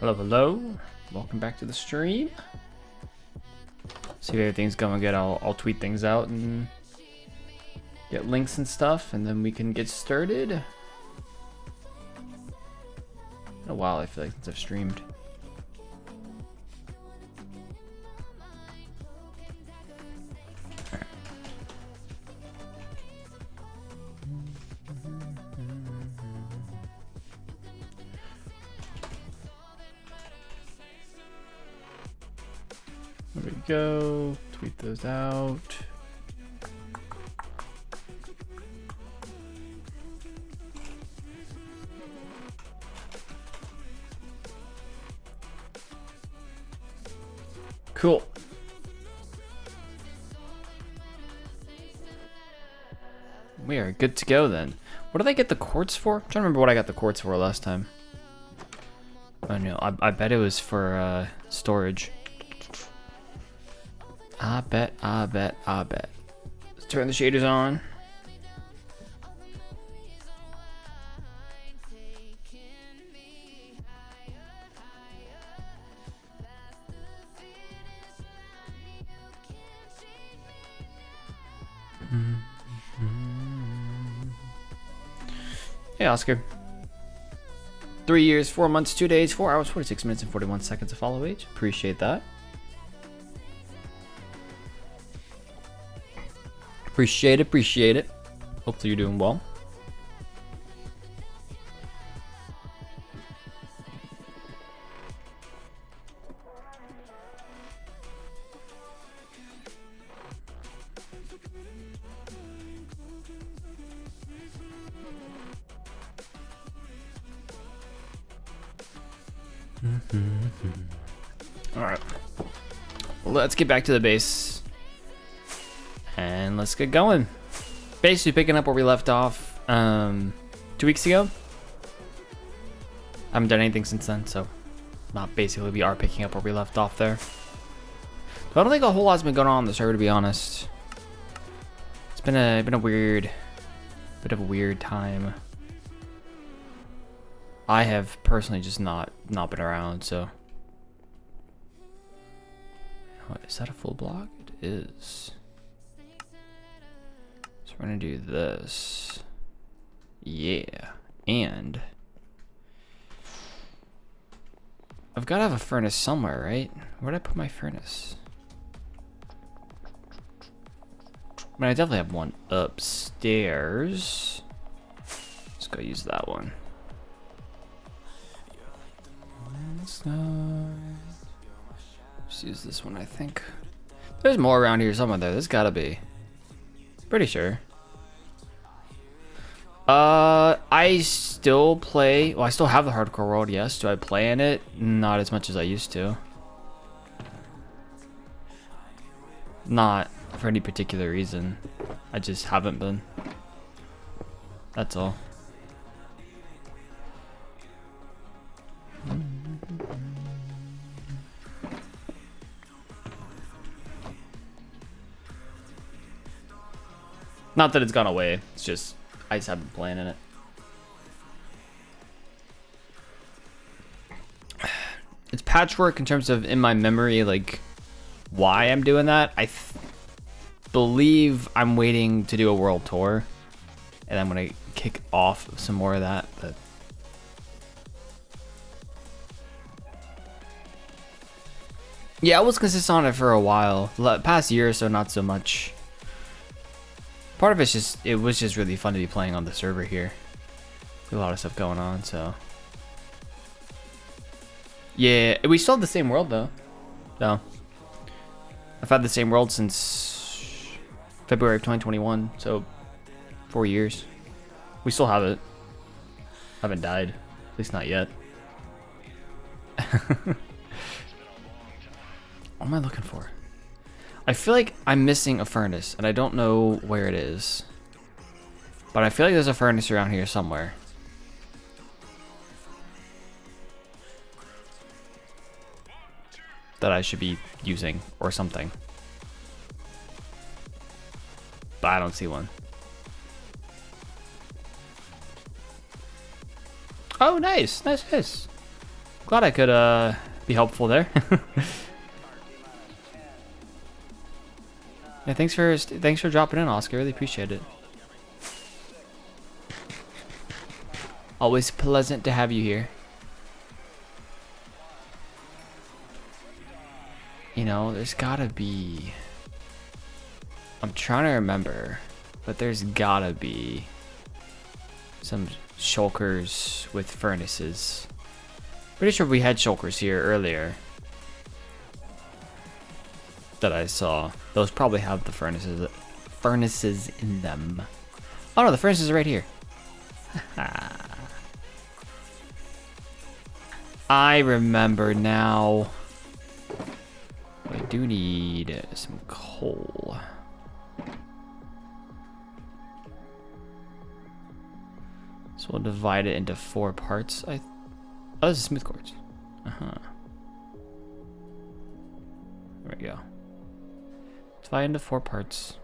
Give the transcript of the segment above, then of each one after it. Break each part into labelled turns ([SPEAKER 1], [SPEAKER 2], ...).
[SPEAKER 1] Hello, hello. Welcome back to the stream. See if everything's going good. I'll tweet things out and get links and stuff, and then we can get started. Been a while, I feel like, since I've streamed. There we go. Tweet those out. Cool. We are good to go then. What did I get the quartz for? I'm trying to remember what I got the quartz for last time. Oh no, I bet it was for storage. I bet. Let's turn the shaders on. Hey, Oscar. 3 years, 4 months, 2 days, 4 hours, 46 minutes, and 41 seconds of follow age. Appreciate that. Appreciate it. Hopefully you're doing well. All right, let's get back to the base and let's get going. Basically picking up where we left off 2 weeks ago. I haven't done anything since then, so not basically, we are picking up where we left off there. But I don't think a whole lot's been going on the server, to be honest. It's been a bit of a weird time. I have personally just not been around, so. What, is that a full block? It is. So we're gonna do this. Yeah, and I've gotta have a furnace somewhere, right? Where'd I put my furnace? I mean, I definitely have one upstairs. Let's go use that one. Just use this one, I think. There's more around here somewhere there. There's gotta be. Pretty sure. I still play. Well, I still have the hardcore world, yes. Do I play in it? Not as much as I used to. Not for any particular reason. I just haven't been. That's all. Not that it's gone away. It's just I just haven't been playing in it. It's patchwork in terms of in my memory, like why I'm doing that. I believe I'm waiting to do a world tour, and I'm gonna kick off some more of that. But yeah, I was consistent on it for a while. Past year or so, not so much. Part of it's just, it was just really fun to be playing on the server here. A lot of stuff going on, so. Yeah, we still have the same world though. No. I've had the same world since February of 2021, so 4 years. We still have it. Haven't died, at least not yet. What am I looking for? I feel like I'm missing a furnace, and I don't know where it is. But I feel like there's a furnace around here somewhere. That I should be using, or something. But I don't see one. Oh, nice. Nice. Glad I could be helpful there. Yeah, thanks for dropping in, Oscar. Really appreciate it. Always pleasant to have you here. You know, there's gotta be... I'm trying to remember, but there's gotta be some shulkers with furnaces. Pretty sure we had shulkers here earlier that I saw. Those probably have the furnaces in them. Oh no, the furnaces are right here. I remember now. We do need some coal. So we'll divide it into 4 parts. Oh, this is smooth quartz. There we go. Divide into 4 parts.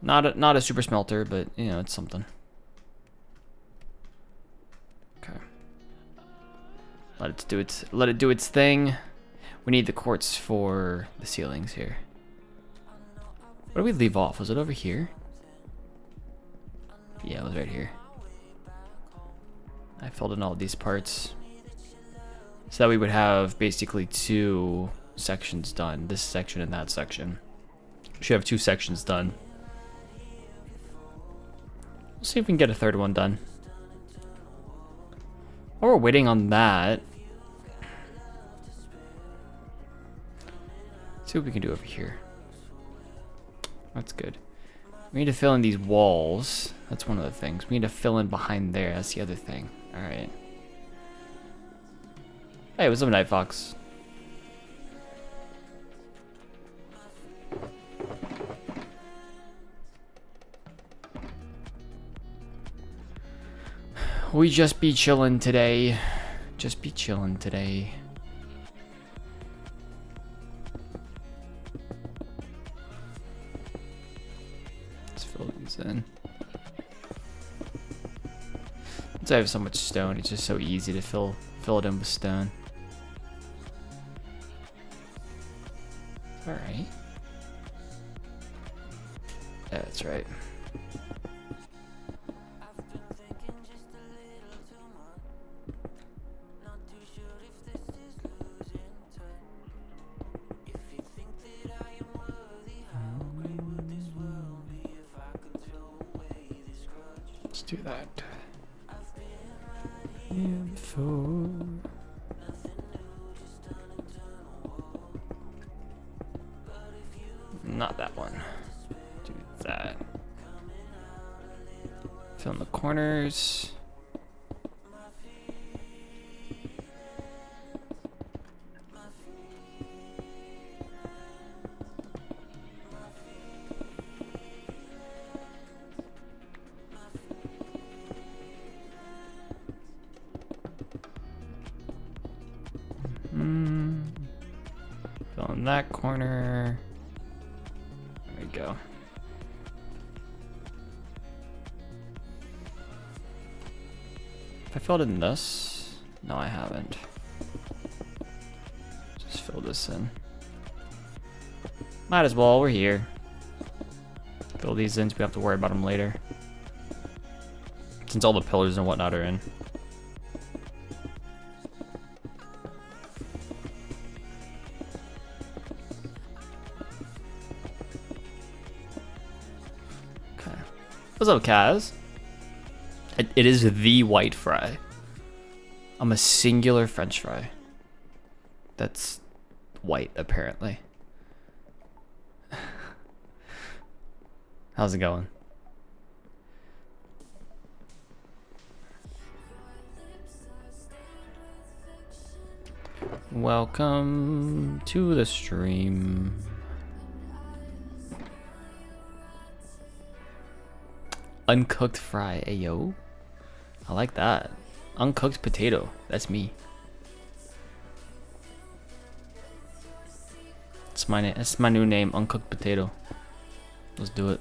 [SPEAKER 1] Not a super smelter, but you know, it's something. Okay. Let it do its thing. We need the quartz for the ceilings here. Where did we leave off? Was it over here? Yeah, it was right here. I filled in all these parts so that we would have basically 2 sections done. This section and that section. We should have 2 sections done. We'll see if we can get a 3rd one done. While we're waiting on that, let's see what we can do over here. That's good. We need to fill in these walls. That's one of the things. We need to fill in behind there. That's the other thing. Alright. Hey, what's up, Night Fox? We just be chillin' today. Just be chillin' today. Let's fill these in. Since I have so much stone, it's just so easy to fill it in with stone. Alright. Yeah, that's right. Let's do that. Info. Not that one. Do that. Fill in the corners. Fill in that corner. There we go. Have I filled in this? No, I haven't. Just fill this in. Might as well, we're here. Fill these in so we have to worry about them later. Since all the pillars and whatnot are in. What's up, Kaz? It is the white fry. I'm a singular French fry. That's white, apparently. How's it going? Welcome to the stream. Uncooked fry, ayo. I like that. Uncooked potato, that's me. That's my name. That's my new name, Uncooked Potato. Let's do it.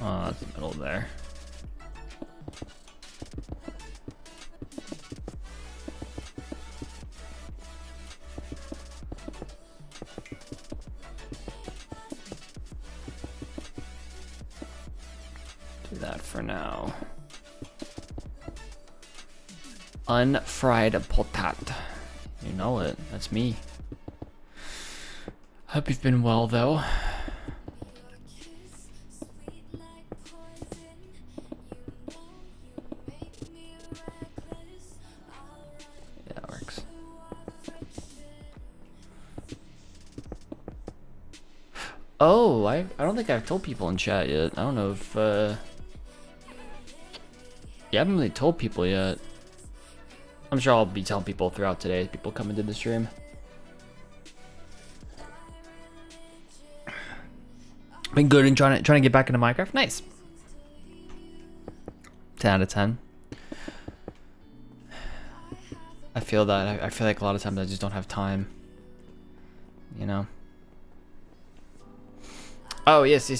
[SPEAKER 1] Oh, that's the middle there. Do that for now. Unfried potat. You know it. That's me. Hope you've been well, though. Yeah, that works. Oh, I don't think I've told people in chat yet. I don't know if yeah, I haven't really told people yet. I'm sure I'll be telling people throughout today as people come into the stream. Been good and trying to get back into Minecraft. Nice. 10 out of 10. I feel that. I feel like a lot of times I just don't have time. You know. Oh yes.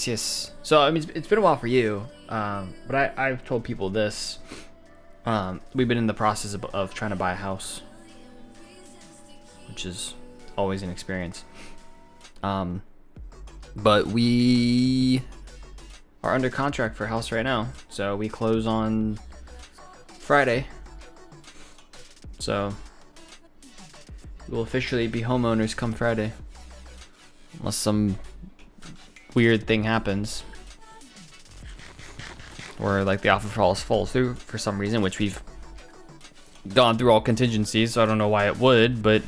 [SPEAKER 1] So I mean, it's been a while for you, but I've told people this. We've been in the process of trying to buy a house, which is always an experience. But we are under contract for a house right now, so we close on Friday. So we'll officially be homeowners come Friday, unless some weird thing happens, or like the offer falls through for some reason, which we've gone through all contingencies, so I don't know why it would, but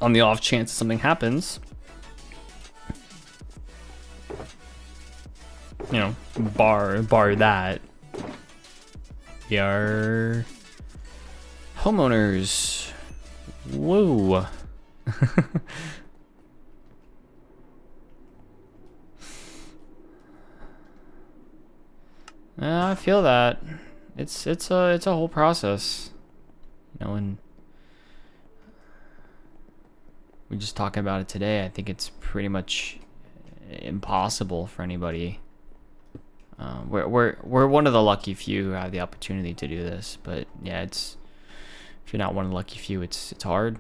[SPEAKER 1] on the off chance something happens, you know, bar that, we are homeowners. Whoa. I feel that it's a whole process, you know, and we're just talking about it today. I think it's pretty much impossible for anybody. We're one of the lucky few who have the opportunity to do this, but yeah, if you're not one of the lucky few, it's hard.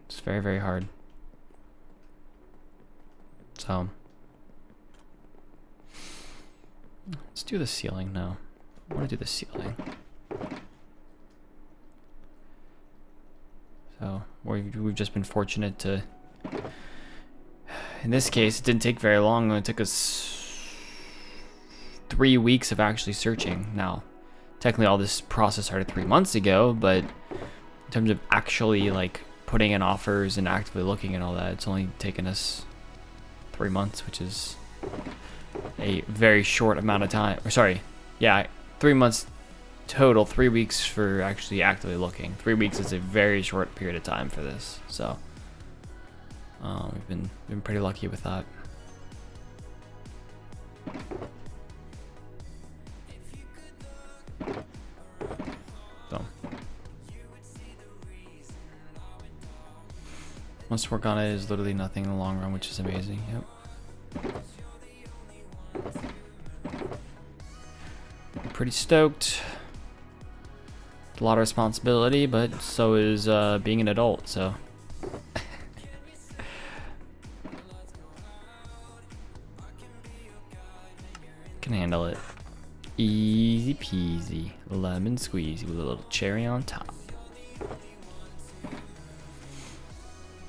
[SPEAKER 1] It's very, very hard. So let's do the ceiling now. I want to do the ceiling. So we've just been fortunate to, in this case, it didn't take very long. It took us 3 weeks of actually searching. Now, technically all this process started 3 months ago, but in terms of actually like putting in offers and actively looking and all that, it's only taken us 3 months, which is a very short amount of time. Or sorry, yeah, 3 months total, 3 weeks for actually actively looking. 3 weeks is a very short period of time for this, so we've been pretty lucky with that. So once work on it is literally nothing in the long run, which is amazing. Yep. I'm pretty stoked. A lot of responsibility, but so is being an adult, so can handle it. Easy peasy, lemon squeezy with a little cherry on top.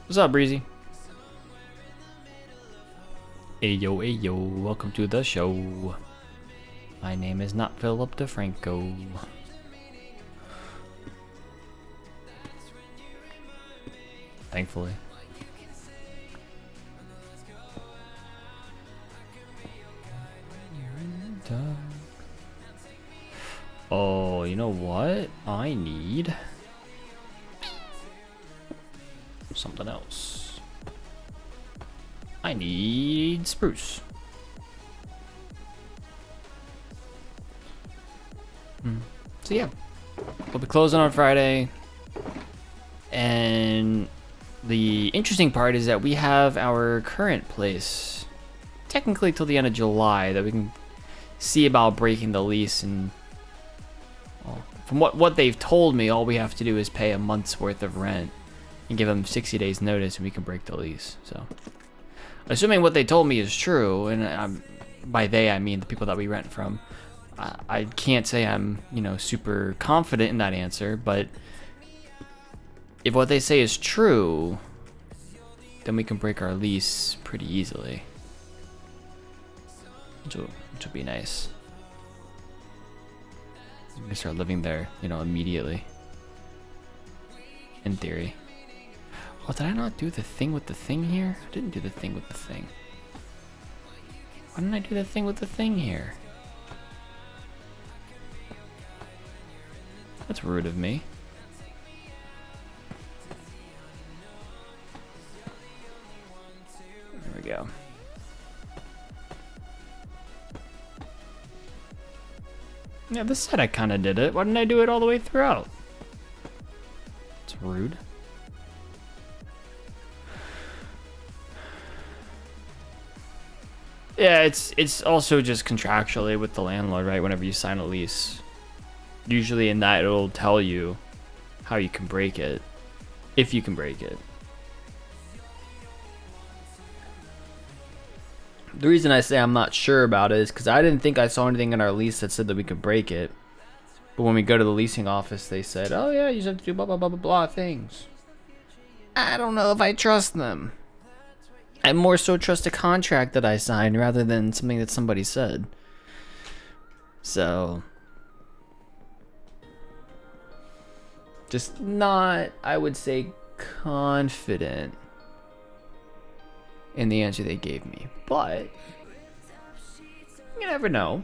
[SPEAKER 1] What's up, Breezy? Hey yo, welcome to the show. My name is not Philip DeFranco. Thankfully. Oh, you know what? I need something else. I need spruce. So yeah, we'll be closing on Friday, and the interesting part is that we have our current place technically till the end of July that we can see about breaking the lease. And well, from what they've told me, all we have to do is pay a month's worth of rent and give them 60 days notice and we can break the lease. So assuming what they told me is true, and by they I mean the people that we rent from, I can't say I'm, you know, super confident in that answer, but if what they say is true, then we can break our lease pretty easily, which will be nice. We can start living there, you know, immediately, in theory. Oh, did I not do the thing with the thing here? I didn't do the thing with the thing. Why didn't I do the thing with the thing here? That's rude of me. There we go. Yeah, this side I kind of did it. Why didn't I do it all the way throughout? It's rude. Yeah, it's also just contractually with the landlord, right? Whenever you sign a lease, usually in that it'll tell you how you can break it, if you can break it. The reason I say I'm not sure about it is because I didn't think I saw anything in our lease that said that we could break it. But when we go to the leasing office, they said, oh yeah, you just have to do blah blah blah blah blah things. I don't know if I trust them. I more so trust a contract that I signed rather than something that somebody said. So, just not, I would say, confident in the answer they gave me. But, you never know.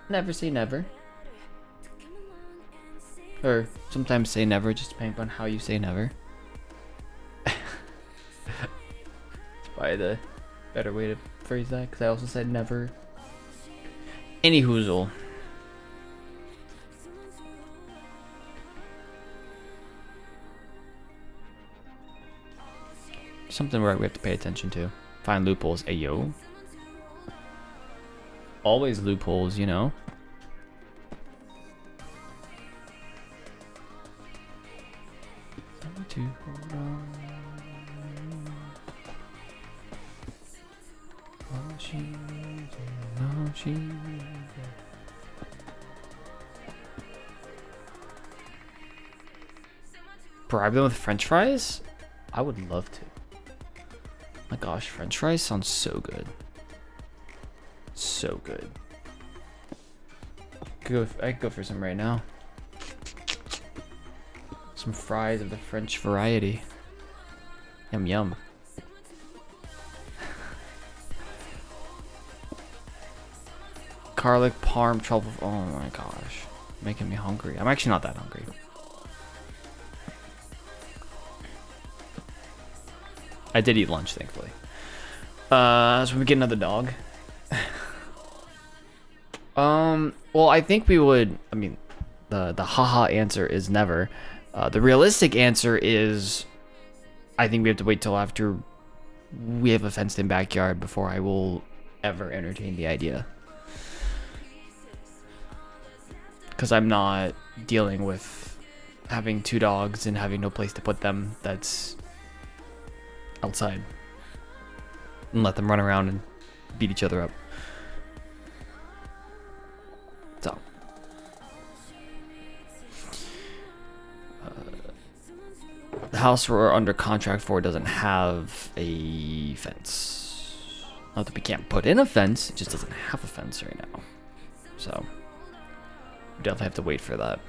[SPEAKER 1] Never say never. Or sometimes say never, just depending on how you say never. Probably the better way to phrase that, because I also said never. Any hoozle. Something where we have to pay attention to. Find loopholes. Ayo. Always loopholes, you know. Time to hold on. Bribe them with French fries? I would love to. My gosh, French fries sounds so good. So good. I could go for some right now. Some fries of the French variety. Yum yum. Garlic, parm, truffle. Oh my gosh. Making me hungry. I'm actually not that hungry. I did eat lunch, thankfully. So we get another dog. Well, I think we would. I mean, the haha answer is never. The realistic answer is, I think we have to wait till after we have a fenced-in backyard before I will ever entertain the idea. Because I'm not dealing with having 2 dogs and having no place to put them that's outside. And let them run around and beat each other up. So. The house we're under contract for doesn't have a fence. Not that we can't put in a fence, it just doesn't have a fence right now. So. We definitely have to wait for that.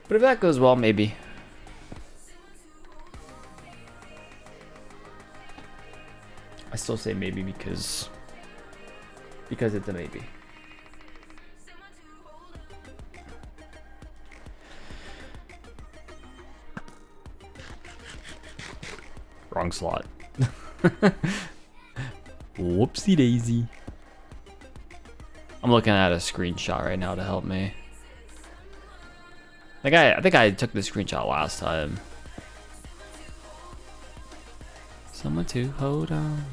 [SPEAKER 1] But if that goes well, maybe. I still say maybe because it's a maybe. Wrong slot. Whoopsie daisy. I'm looking at a screenshot right now to help me. I think I took the screenshot last time. Someone to hold on.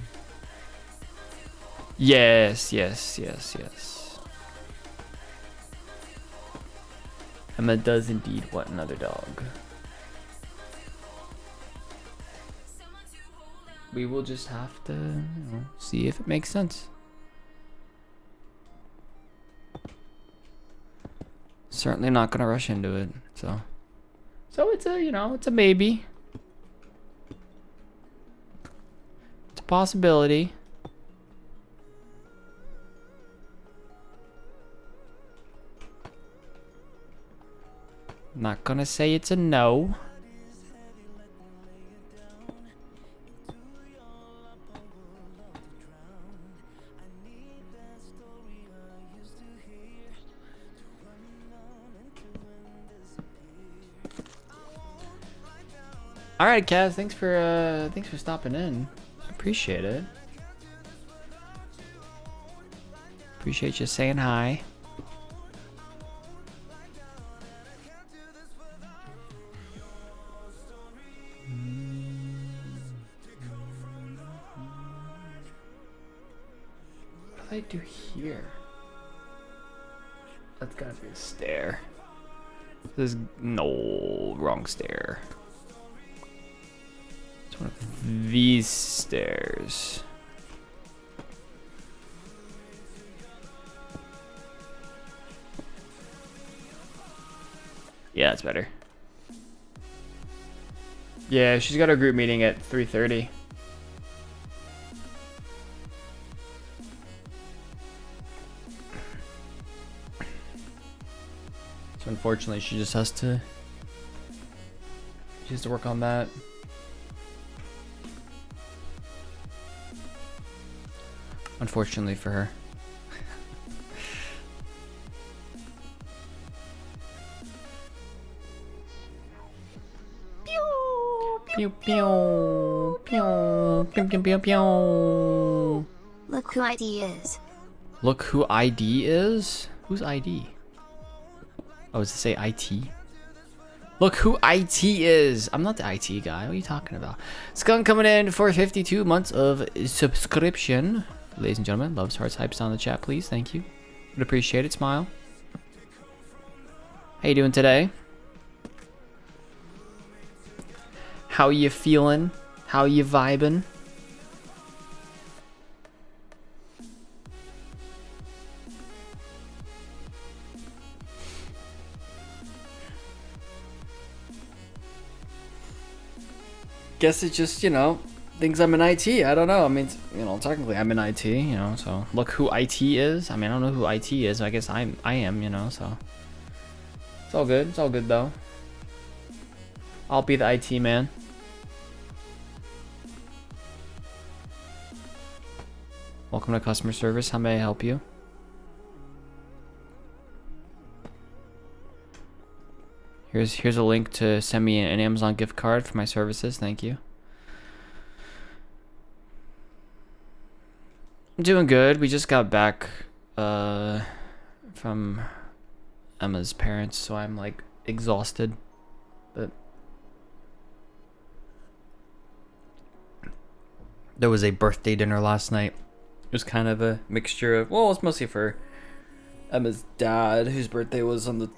[SPEAKER 1] Yes, yes, yes, yes. Emma does indeed want another dog. We will just have to, you know, see if it makes sense. Certainly not gonna rush into it, so it's a, you know, it's a maybe. It's a possibility. Not gonna say it's a no. All right, Kaz, thanks for stopping in. Appreciate it. Appreciate you saying hi. What do I do here? That's gotta be a stair. This is no wrong stair. It's one of these stairs. Yeah, that's better. Yeah, she's got a group meeting at 3:30. So unfortunately, she has to work on that. Unfortunately for her. Pew pew pew pew pew pew pew.
[SPEAKER 2] Look who ID is.
[SPEAKER 1] Look who ID is? Who's ID? Oh, does it say IT? Look who IT is. I'm not the IT guy. What are you talking about? Skunk coming in for 52 months of subscription. Ladies and gentlemen, loves, hearts, hypes down in the chat, please. Thank you. Would appreciate it. Smile. How you doing today? How you feeling? How you vibing? Guess it's just, you know, things I'm in IT. I don't know. I mean, you know, technically I'm in IT, you know, so look who IT is. I mean, I don't know who IT is. I guess I am, you know, so it's all good. It's all good though. I'll be the IT man. Welcome to customer service. How may I help you? Here's a link to send me an Amazon gift card for my services. Thank you. I'm doing good. We just got back from Emma's parents, so I'm like exhausted. But there was a birthday dinner last night. It was kind of a mixture of, well, it's mostly for Emma's dad, whose birthday was on the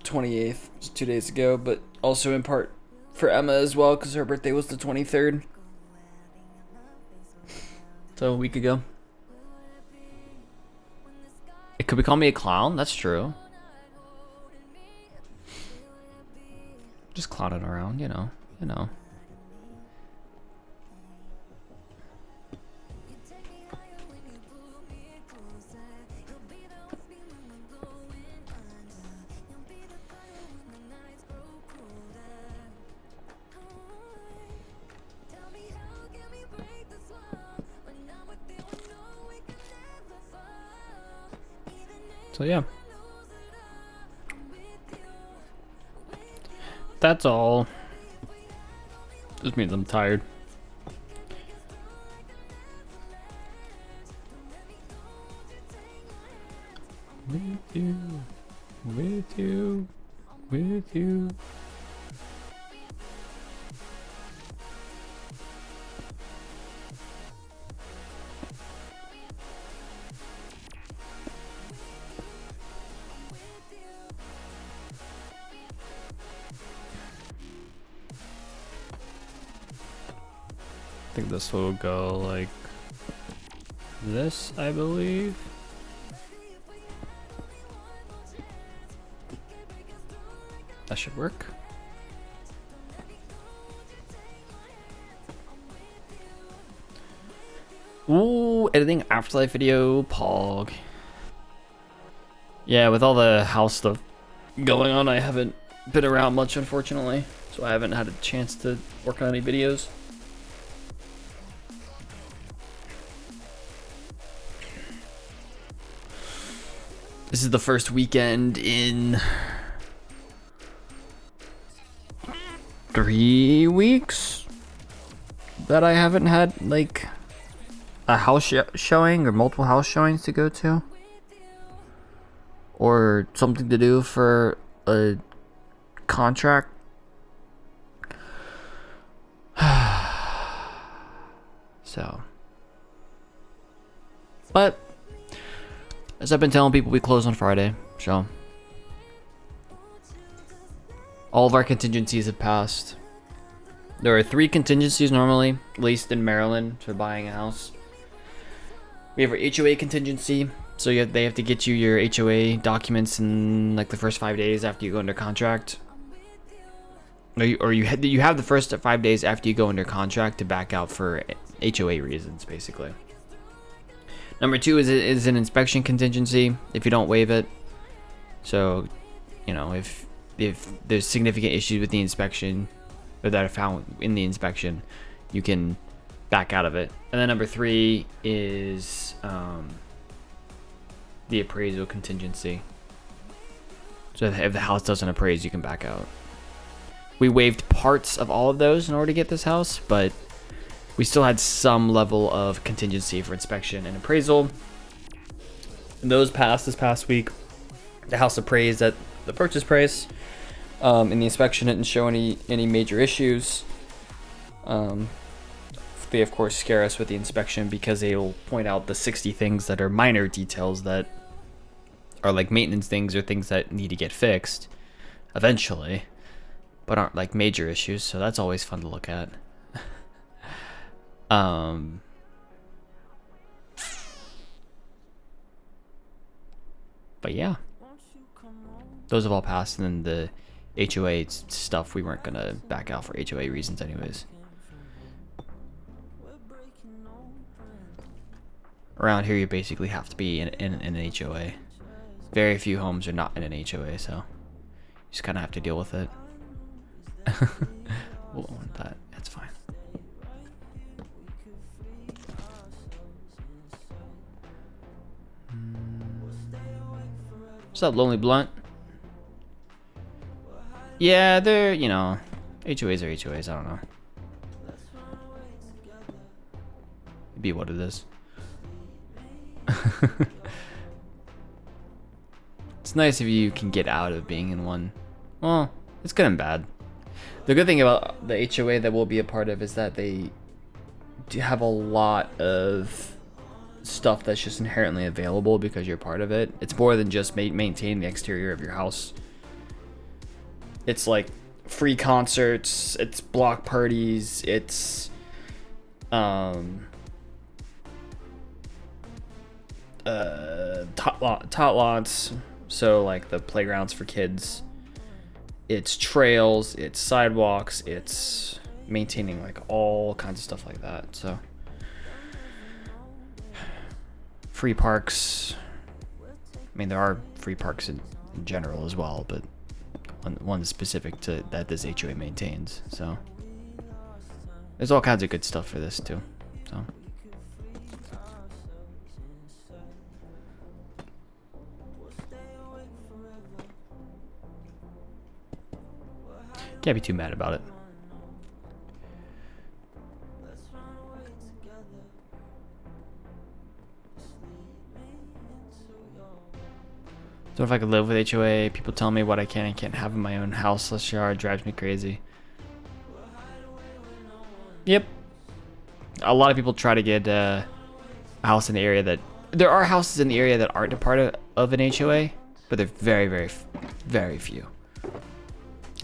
[SPEAKER 1] 28th, just 2 days ago, but also in part for Emma as well, because her birthday was the 23rd. So a week ago. It could be call me a clown, that's true. Just clowning around, you know. So yeah. That's all. Just means I'm tired. with you, with you, with you. I think this will go like this, I believe. That should work. Ooh, editing AfterLife video, Pog. Yeah, with all the house stuff going on, I haven't been around much, unfortunately. So I haven't had a chance to work on any videos. This is the first weekend in 3 weeks that I haven't had like a house showing or multiple house showings to go to, or something to do for a contract. So, but as I've been telling people, we close on Friday, so all of our contingencies have passed. There are 3 contingencies normally, at least in Maryland, for buying a house. We have our HOA contingency, so they have to get you your HOA documents in like the first 5 days after you go under contract. Or you have the first 5 days after you go under contract to back out for HOA reasons, basically. Number 2 is an inspection contingency if you don't waive it. So, you know, if there's significant issues with the inspection or that are found in the inspection, you can back out of it. And then number 3 is the appraisal contingency. So if the house doesn't appraise, you can back out. We waived parts of all of those in order to get this house, but we still had some level of contingency for inspection and appraisal. And those passed this past week. The house appraised at the purchase price. In the inspection, it didn't show any major issues. They of course scare us with the inspection because they'll point out the 60 things that are minor details that are like maintenance things or things that need to get fixed eventually, but aren't like major issues. So that's always fun to look at. But yeah, those have all passed, and then the HOA stuff, we weren't gonna back out for HOA reasons anyways. Around here, you basically have to be in an HOA. Very few homes are not in an HOA, so you just kind of have to deal with it. We'll want that. That's fine. What's up, Lonely Blunt? Yeah, they're, you know, HOAs are HOAs, I don't know. It'd be what it is. It's nice if you can get out of being in one. Well, it's good and bad. The good thing about the HOA that we'll be a part of is that they do have a lot of stuff that's just inherently available because you're part of it. It's more than just maintain the exterior of your house. It's like free concerts, it's block parties, it's tot lots, so like the playgrounds for kids, it's trails, it's sidewalks, it's maintaining like all kinds of stuff like that. So free parks, I mean there are free parks in general as well, but one specific to that this HOA maintains. So there's all kinds of good stuff for this too. So can't be too mad about it. Don't know if I could live with HOA. People tell me what I can and can't have in my own house/yard yard drives me crazy. Yep. A lot of people try to get a house in the area that... There are houses in the area that aren't a part of an HOA, but they're very, very, very few.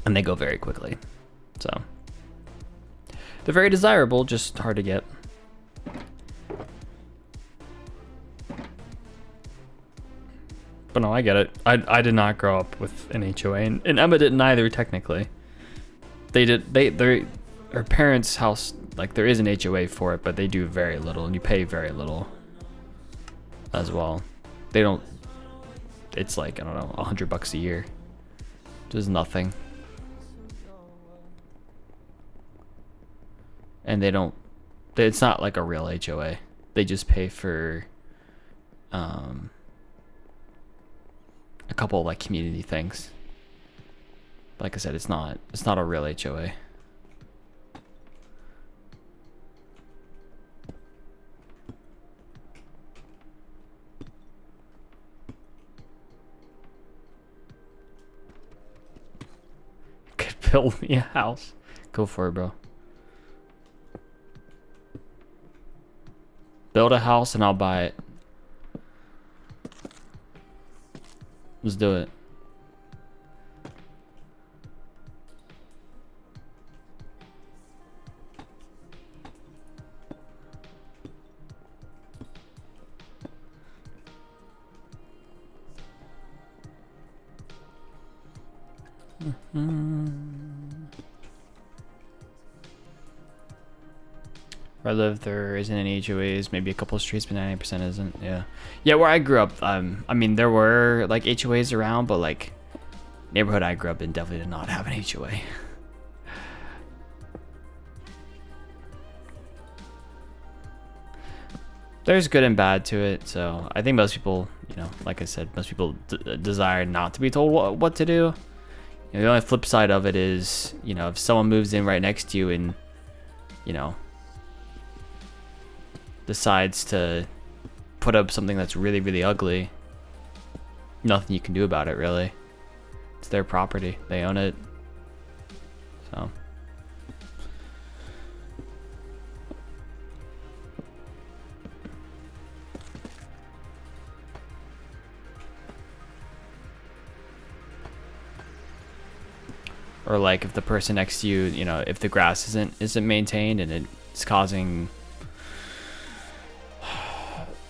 [SPEAKER 1] And they go very quickly. So they're very desirable, just hard to get. But no, I get it. I did not grow up with an HOA, and Emma didn't either, technically. Her parents' house, like, there is an HOA for it, but they do very little, and you pay very little as well. They don't, it's like, I don't know, $100 a year. Just nothing. And they don't, it's not like a real HOA. They just pay for a couple like community things. Like I said, it's not a real HOA. Could build me a house. Go for it, bro. Build a house and I'll buy it. Let's do it. Where I live, there isn't any HOAs, maybe a couple of streets, but 90% isn't. Yeah, where I grew up, I mean, there were like HOAs around, but like neighborhood I grew up in definitely did not have an HOA. There's good and bad to it, so I think most people, you know, like I said, most people desire not to be told what to do. You know, the only flip side of it is, you know, if someone moves in right next to you and, you know, decides to put up something that's really, really ugly, nothing you can do about it, really. It's their property. They own it. So. Or like if the person next to you, you know, if the grass isn't maintained and it's causing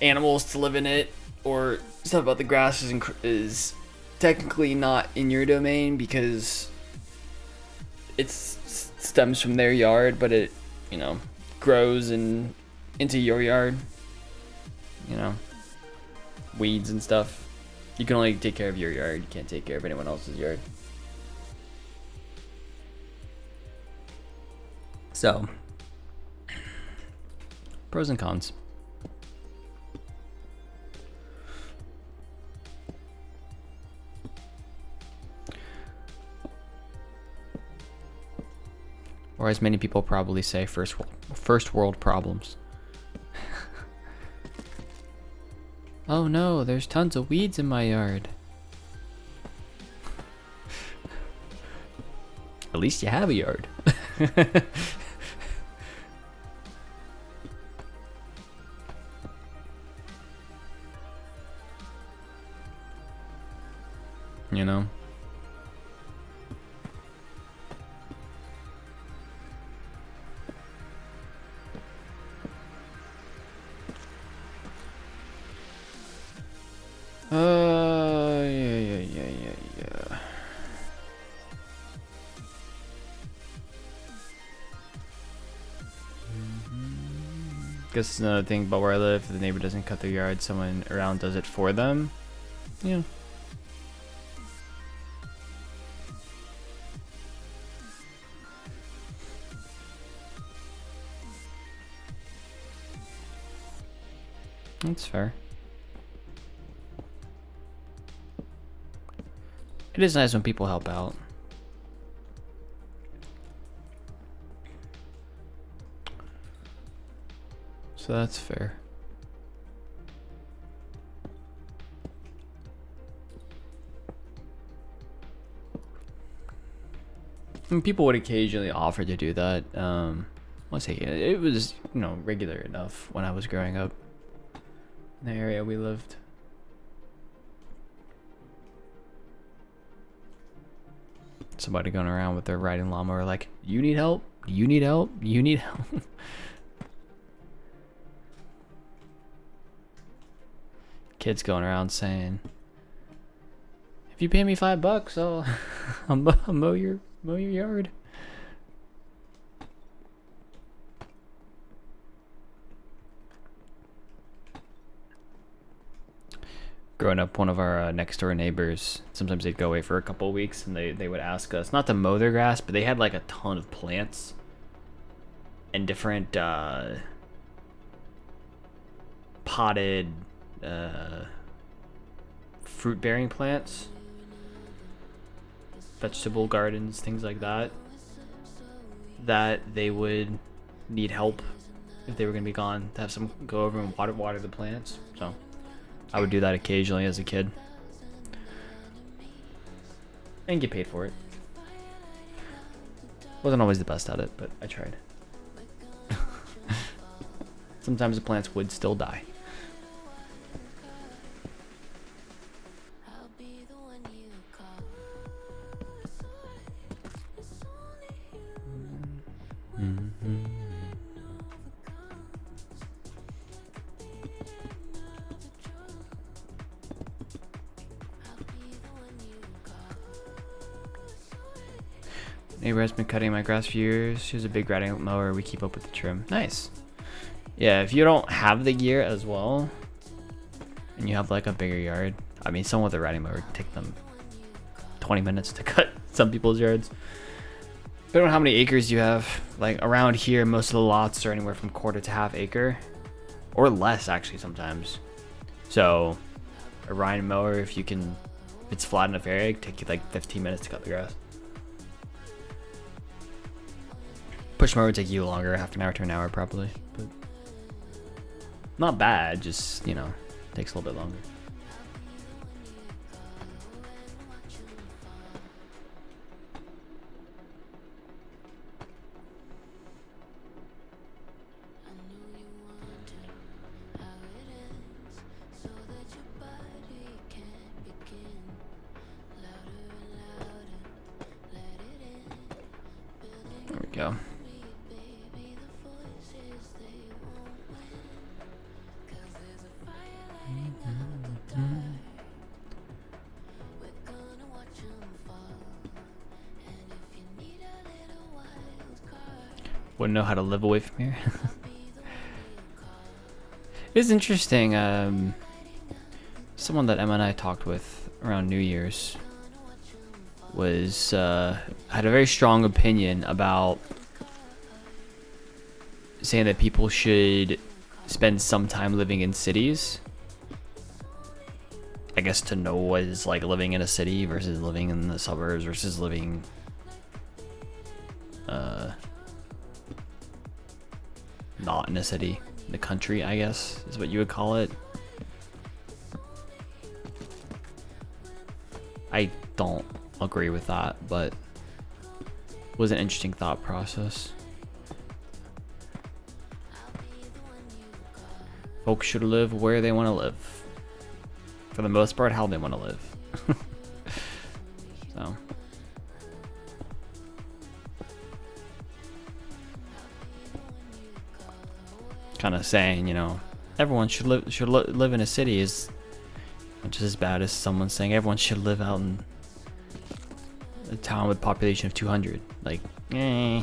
[SPEAKER 1] animals to live in it, or stuff about the grass is technically not in your domain because it stems from their yard, but it, you know, grows into your yard, you know, weeds and stuff. You can only take care of your yard. You can't take care of anyone else's yard. So, pros and cons. Or as many people probably say, first world problems. Oh no, there's tons of weeds in my yard. At least you have a yard. You know? Yeah. Guess another thing about where I live, if the neighbor doesn't cut their yard, someone around does it for them. Yeah. That's fair. It is nice when people help out. So that's fair. And people would occasionally offer to do that. I'll say it was, you know, regular enough when I was growing up in the area we lived. Somebody going around with their riding lawnmower like, you need help? You need help? You need help? Kids going around saying, if you pay me $5, I'll mow your yard. Growing up, one of our next door neighbors, sometimes they'd go away for a couple of weeks and they would ask us not to mow their grass, but they had like a ton of plants and different potted fruit bearing plants, vegetable gardens, things like that, that they would need help if they were going to be gone, to have some go over and water the plants. So I would do that occasionally as a kid and get paid for it. Wasn't always the best at it, but I tried. Sometimes the plants would still die. Neighbor has been cutting my grass for years. She has a big riding mower. We keep up with the trim. Nice. Yeah, if you don't have the gear as well, and you have like a bigger yard, I mean, someone with a riding mower can take them 20 minutes to cut some people's yards. Depending on how many acres you have, like around here, most of the lots are anywhere from quarter to half acre, or less actually sometimes. So a riding mower, if it's flat enough area, it can take you like 15 minutes to cut the grass. Push mower would take you longer, half an hour to an hour probably, but not bad, just, you know, takes a little bit longer. There we go. Wouldn't know how to live away from here. It's interesting. Someone that Emma and I talked with around New Year's was had a very strong opinion about saying that people should spend some time living in cities. I guess to know what it's like living in a city versus living in the suburbs versus living not in a city, in the country, I guess is what you would call it. I don't agree with that, but it was an interesting thought process. Folks should live where they want to live. For the most part, how they want to live. So. Kind of saying, you know, everyone should live in a city is just as bad as someone saying everyone should live out in a town with a population of 200. Like, eh.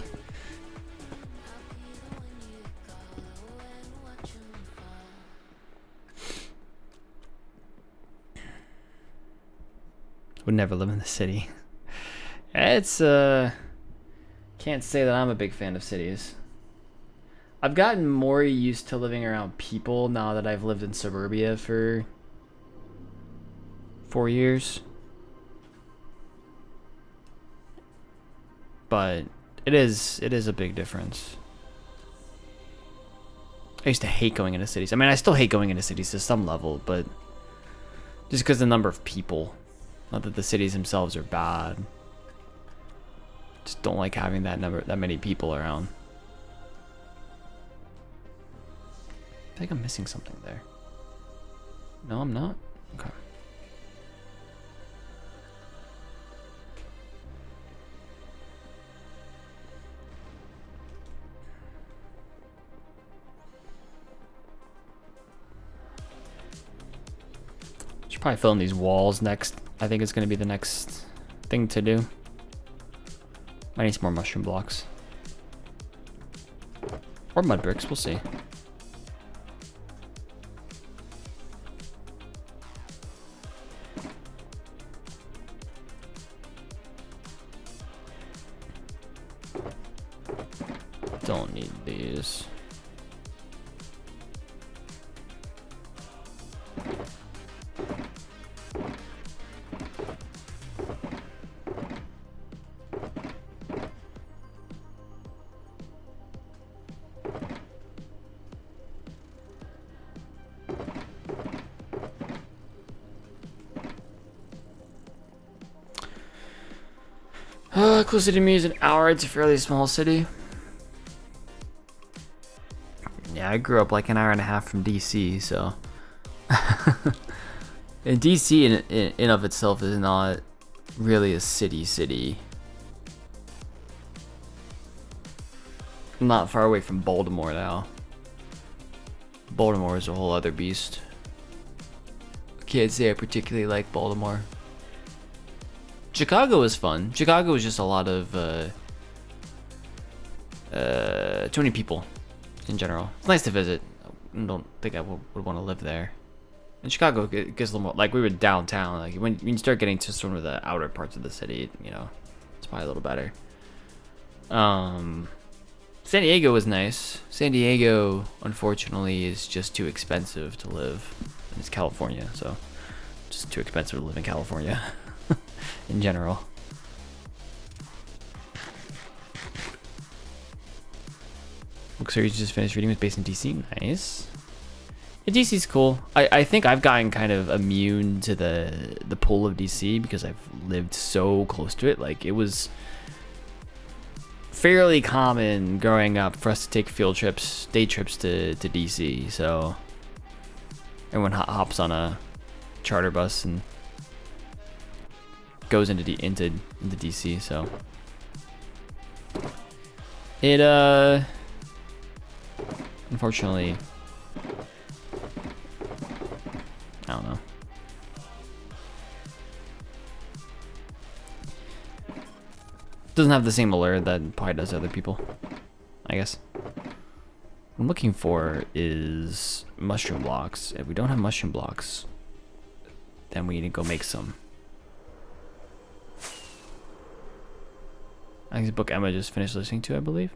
[SPEAKER 1] Would never live in the city. It's can't say that I'm a big fan of cities. I've gotten more used to living around people now that I've lived in suburbia for 4 years. But it is a big difference. I used to hate going into cities. I mean, I still hate going into cities to some level, but just because the number of people. Not that the cities themselves are bad. Just don't like having that many people around. I think I'm missing something there. No, I'm not. Okay. Should probably fill in these walls next. I think it's gonna be the next thing to do. I need some more mushroom blocks. Or mud bricks, we'll see. Don't need these. Closer to me is an hour. It's a fairly small city. Yeah, I grew up like an hour and a half from DC, so. And DC in of itself is not really a city. I'm not far away from Baltimore now. Baltimore is a whole other beast. Can't say I particularly like Baltimore. Chicago was fun. Chicago was just a lot of too many people in general. It's nice to visit. I don't think I would want to live there. In Chicago, it gets a little more like we were downtown. Like when you start getting to sort of the outer parts of the city, you know, it's probably a little better. San Diego was nice. San Diego, unfortunately, is just too expensive to live. And it's California, so just too expensive to live in California. In general. Book series you just finished reading was based in DC. Nice. Yeah, DC's cool. I think I've gotten kind of immune to the pull of DC because I've lived so close to it. Like it was fairly common growing up for us to take field trips, day trips to DC. So everyone hops on a charter bus and goes into DC, so it unfortunately I don't know. Doesn't have the same allure that probably does other people, I guess. What I'm looking for is mushroom blocks. If we don't have mushroom blocks, then we need to go make some. I think the book Emma just finished listening to, I believe.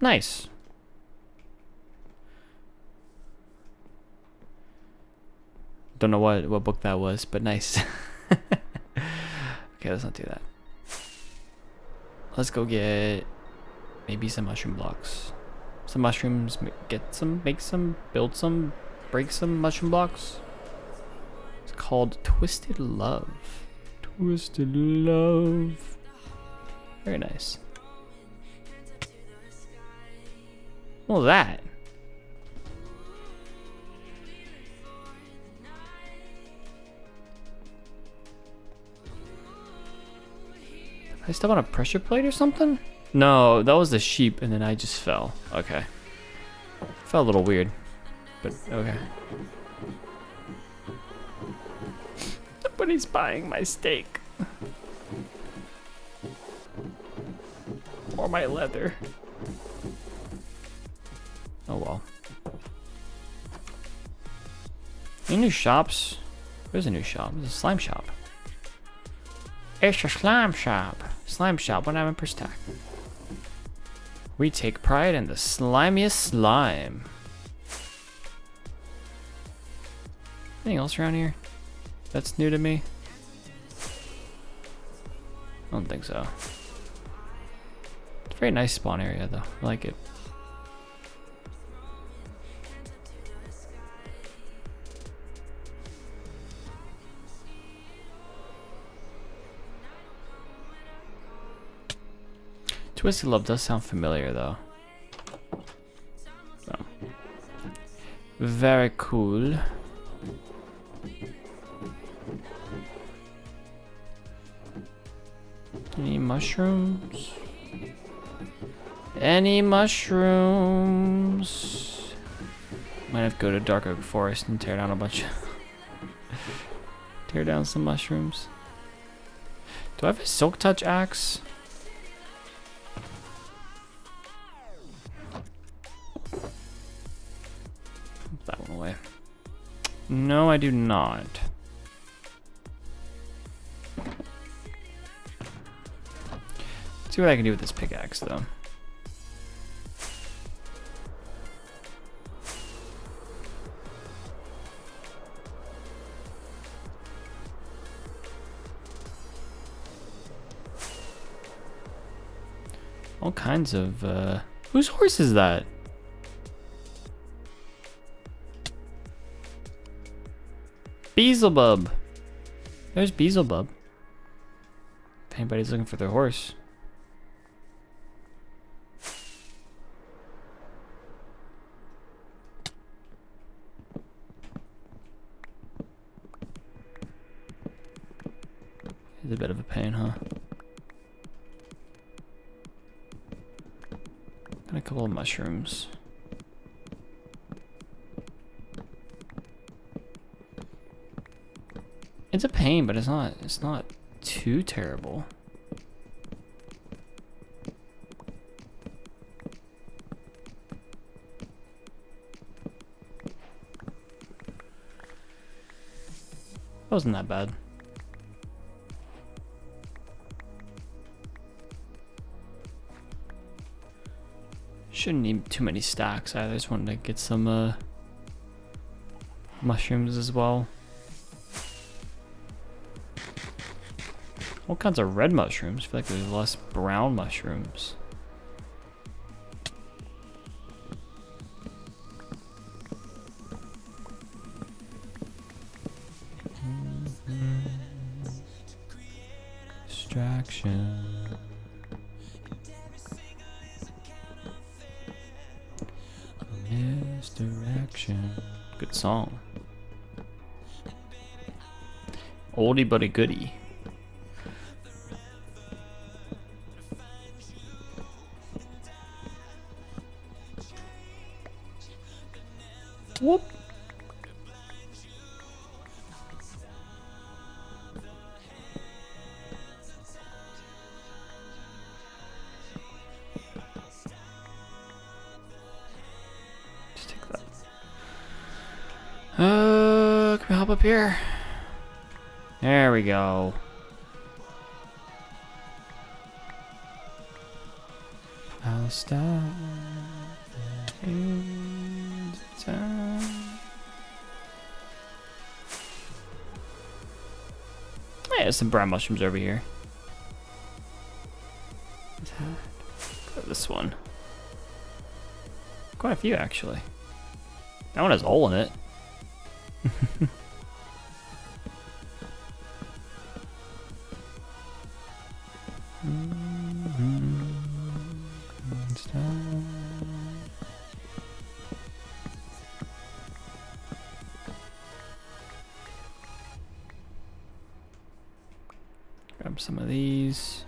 [SPEAKER 1] Nice. Don't know what book that was, but nice. Okay, let's not do that. Let's go get maybe some mushroom blocks. Some mushrooms, get some, make some, build some, break some mushroom blocks. It's called Twisted Love. Twisted Love. Very nice. What was that? Did I step on a pressure plate or something? No, that was the sheep and then I just fell. Okay. Felt a little weird, but okay. Somebody's buying my steak. Or my leather. Oh well. Any new shops? There's a new shop. It's a slime shop. It's a slime shop. Slime shop, 1 diamond per stack. We take pride in the slimiest slime. Anything else around here that's new to me? I don't think so. It's a very nice spawn area though. I like it. Twisted Love does sound familiar though. So. Very cool. Any mushrooms? Any mushrooms? Might have to go to Dark Oak Forest and tear down a bunch. Tear down some mushrooms. Do I have a Silk Touch axe? Put that one away. No, I do not. Let's see what I can do with this pickaxe, though. All kinds of, whose horse is that? Beelzebub. There's Beelzebub. If anybody's looking for their horse. It's a bit of a pain, huh? And a couple of mushrooms. It's a pain, but it's not too terrible. Wasn't that bad. Shouldn't need too many stacks either. I just wanted to get some mushrooms as well. All kinds of red mushrooms. I feel like there's less brown mushrooms. Distraction. Misdirection. Good song. Oldie but a goodie. Whoop. Just take that. Can we hop up here? There we go. I'll stop. Yeah, some brown mushrooms over here. Grab this one. Quite a few actually. That one has a hole in it. Grab some of these.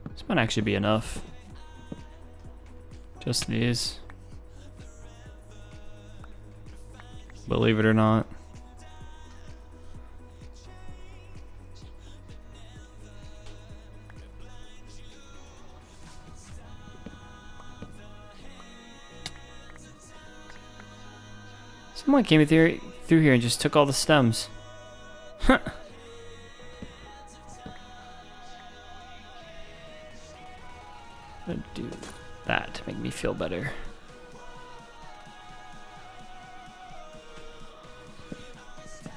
[SPEAKER 1] This might actually be enough. Just these. Believe it or not. Someone came through here and just took all the stems. Huh. I'm gonna do that to make me feel better.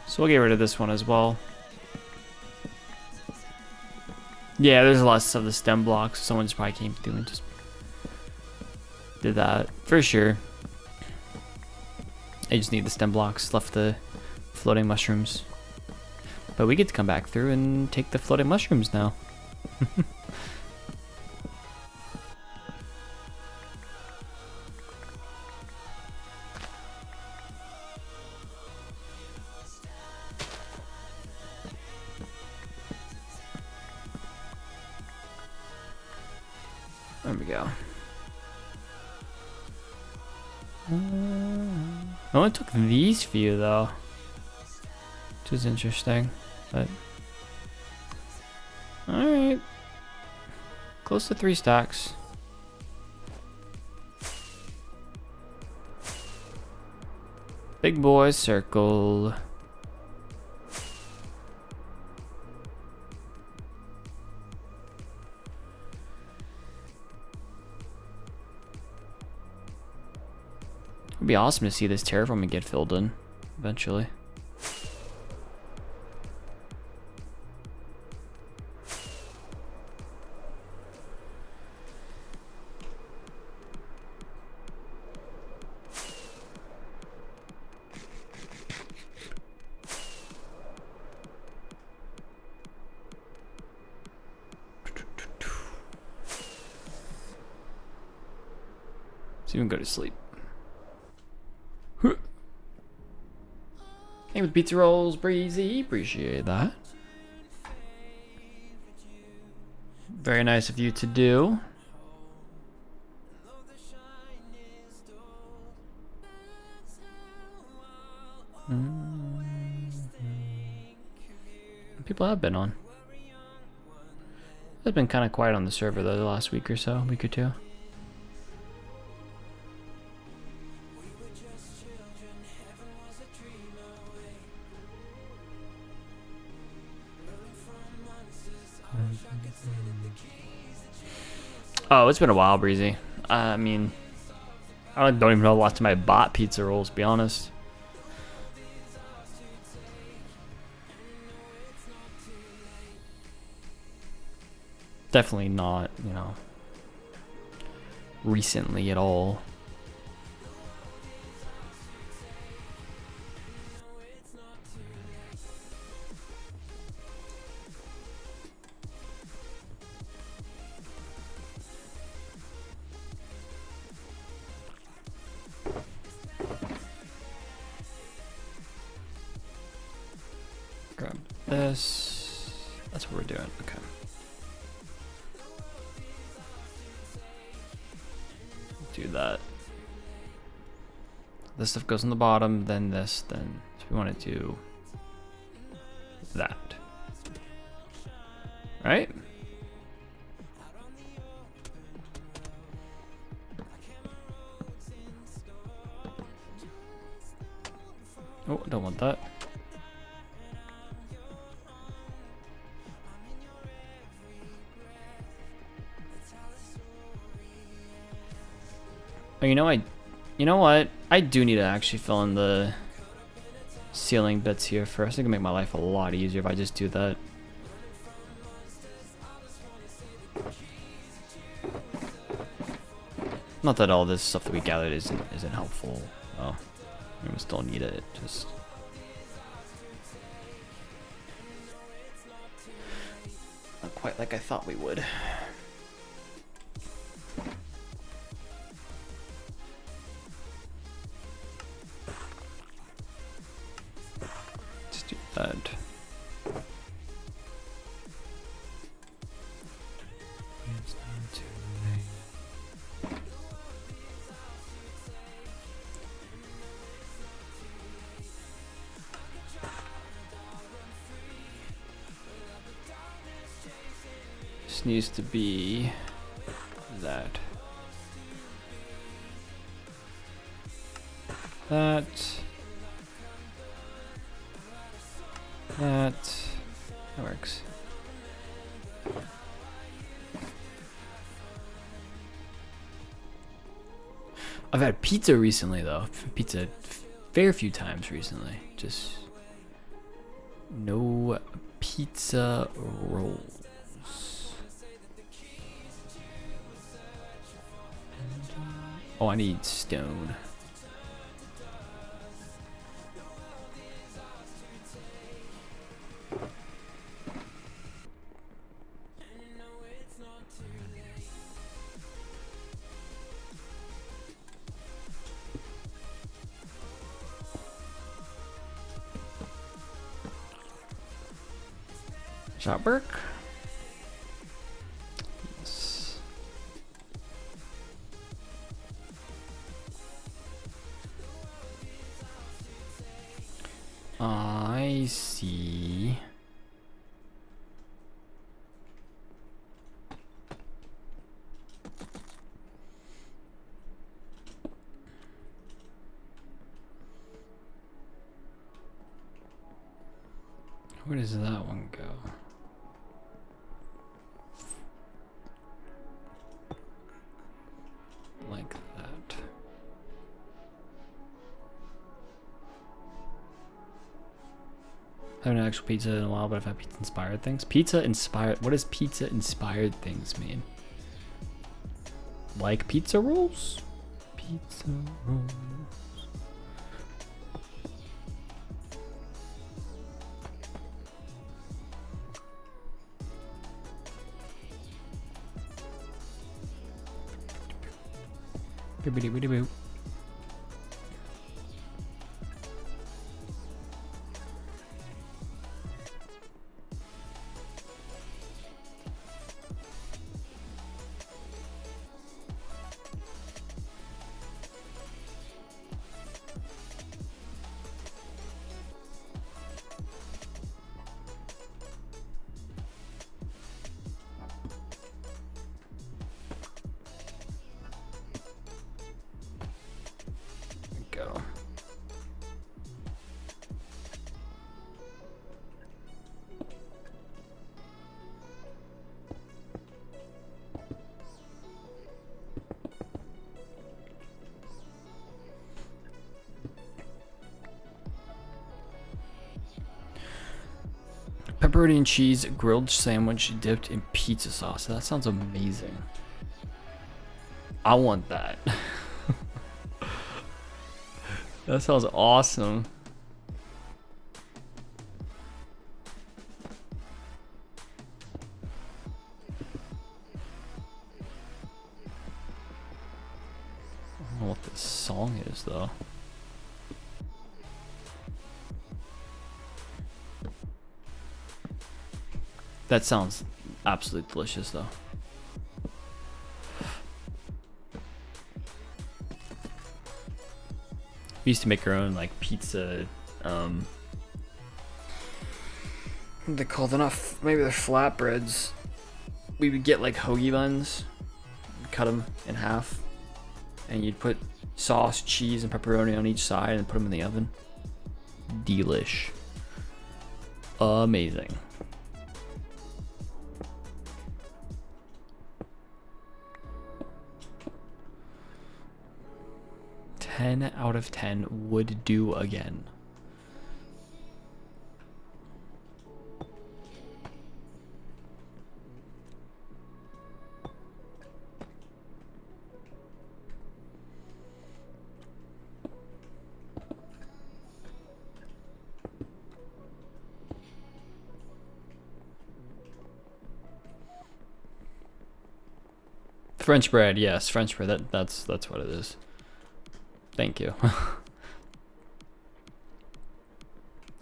[SPEAKER 1] So we'll get rid of this one as well. Yeah, there's lots of the stem blocks. Someone just probably came through and just did that for sure. I just need the stem blocks, left the floating mushrooms. But we get to come back through and take the floating mushrooms now. There we go. I only took these few though, which is interesting, but alright. Close to 3 stacks. Big boy circle. It'd be awesome to see this terraforming get filled in eventually. Let's even go to sleep. Hey, with pizza rolls, Breezy. Appreciate that. Very nice of you to do. People have been on. It's been kind of quiet on the server though the last week or so, week or two. Oh, it's been a while, Breezy. I mean, I don't even know the last time I bought pizza rolls, to be honest. Definitely not, you know, recently at all. Grab this. That's what we're doing. Okay. Do that. This stuff goes on the bottom, then this, then so we want to do that. Right? Oh, don't want that. Oh, you know what? I do need to actually fill in the ceiling bits here first. I can make my life a lot easier if I just do that. Not that all this stuff that we gathered isn't helpful. Oh, we still need it. Just not quite like I thought we would. That. This needs to be that. That. That works. I've had pizza recently though. Pizza a fair few times recently. Just no pizza rolls. Oh, I need stone. Shot work? Yes. I see. Where does that one go? Like that. I haven't had actual pizza in a while, but I've had pizza inspired things. Pizza inspired, what does pizza inspired things mean? Like pizza rolls? Pizza rolls. Boop-a-doo-ba-doo-boo. Go. Pepperoni and cheese grilled sandwich dipped in pizza sauce. That sounds amazing. I want that. That sounds awesome. I don't know what this song is though. That sounds absolutely delicious though. We used to make our own like pizza, what do they call them? Maybe they're flatbreads. We would get like hoagie buns, cut them in half, and you'd put sauce, cheese, and pepperoni on each side and put them in the oven. Delish. Amazing. Ten out of 10 would do again. French bread, yes, French bread. That's what it is. Thank you.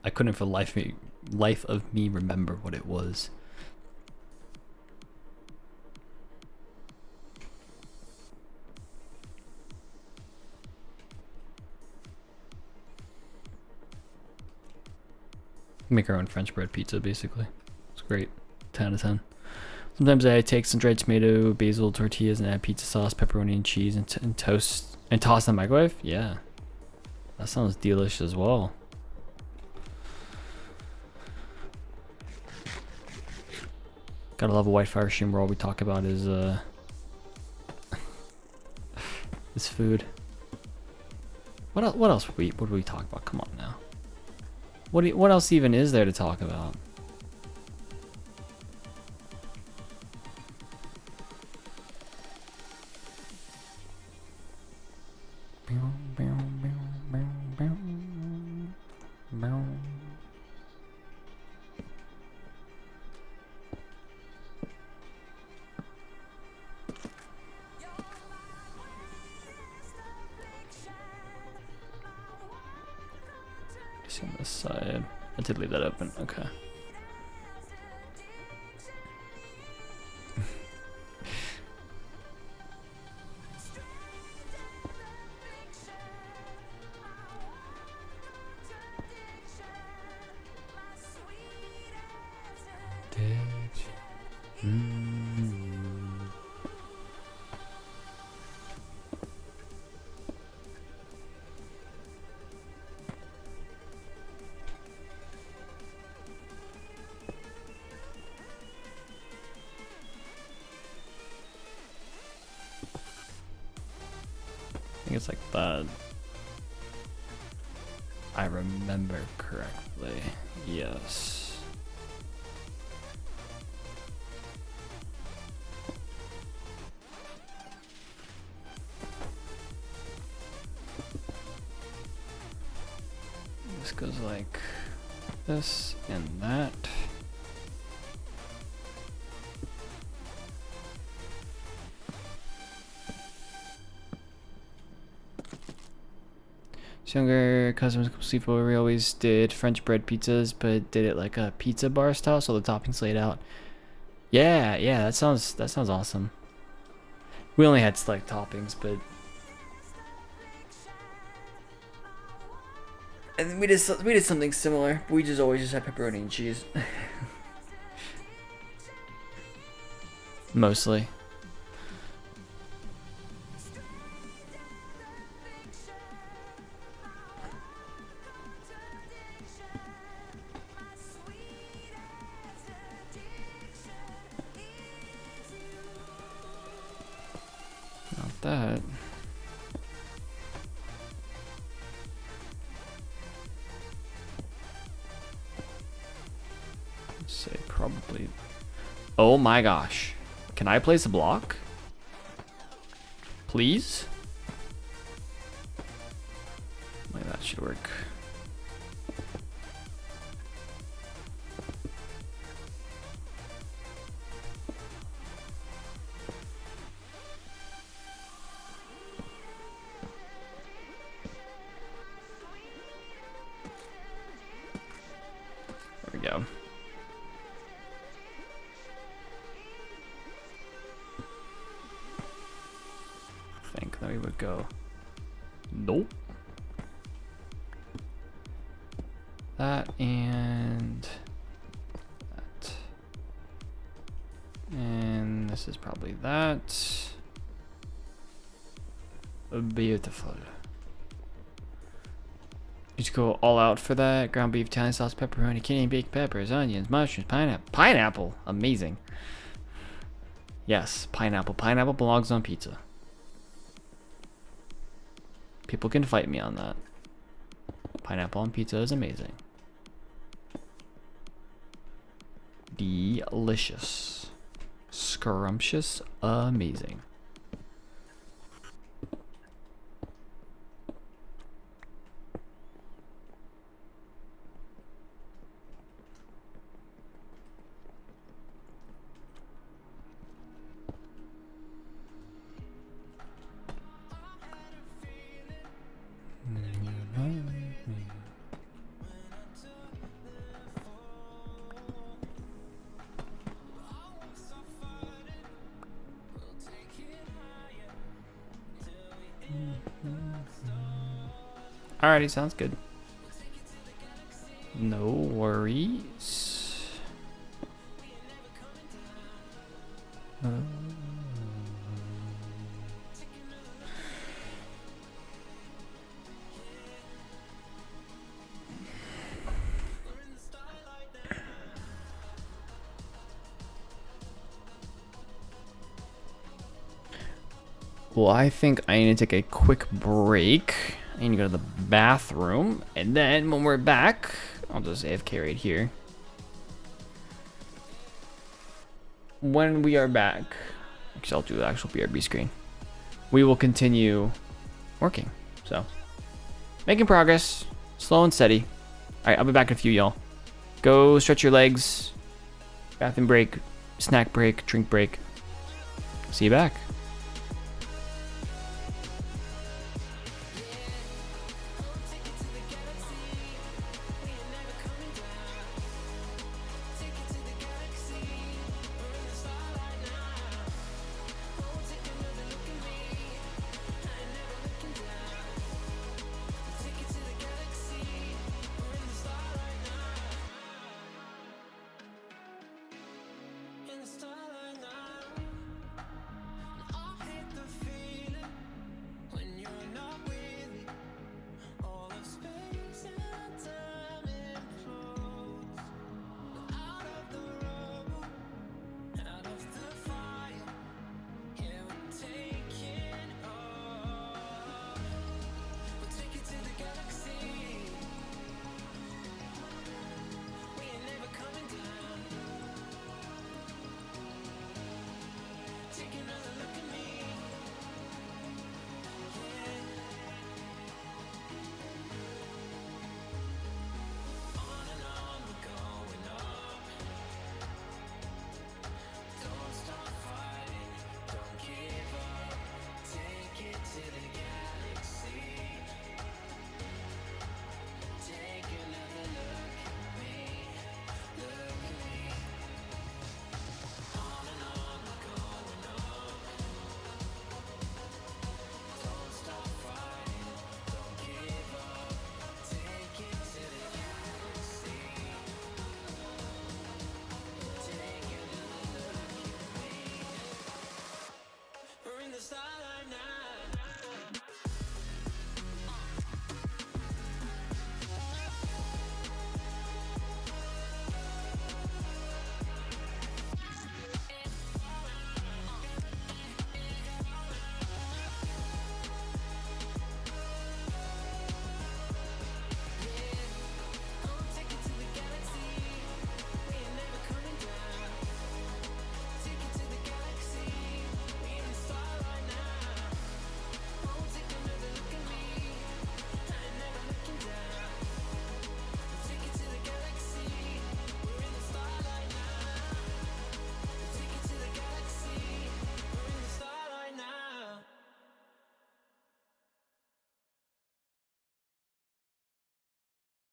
[SPEAKER 1] I couldn't for life of me remember what it was. Make our own French bread pizza, basically. It's great. 10 out of 10. Sometimes I take some dried tomato, basil, tortillas, and add pizza sauce, pepperoni, and cheese, and toast, and toss in the microwave. Yeah, that sounds delicious as well. Gotta love a white fire stream where all we talk about is is food. What else what do we talk about? Come on now. What else even is there to talk about? I did leave that open. Okay. I think it's like that. I remember correctly. Yes. This goes like this and that. Younger customers before we always did French bread pizzas, but did it like a pizza bar style, so the toppings laid out. Yeah, that sounds awesome. We only had select toppings, but and we did something similar. We just always had pepperoni and cheese, mostly. That. Let's say probably. Oh my gosh. Can I place a block? Please? Like that should work. Go. I think that we would go. Nope. That and that. And this is probably that. Beautiful. You just go all out for that. Ground beef, Italian sauce, pepperoni, Canadian baked peppers, onions, mushrooms, pineapple. Pineapple! Amazing. Yes, pineapple. Pineapple belongs on pizza. People can fight me on that. Pineapple on pizza is amazing. Delicious. Scrumptious. Amazing. Alrighty, sounds good. No worries. Well, I think I need to take a quick break. I need to go to the bathroom, and then when we're back, I'll just AFK right here. When we are back, actually I'll do the actual BRB screen. We will continue working. So, making progress, slow and steady. All right, I'll be back in a few, y'all. Go stretch your legs, bathroom break, snack break, drink break. See you back.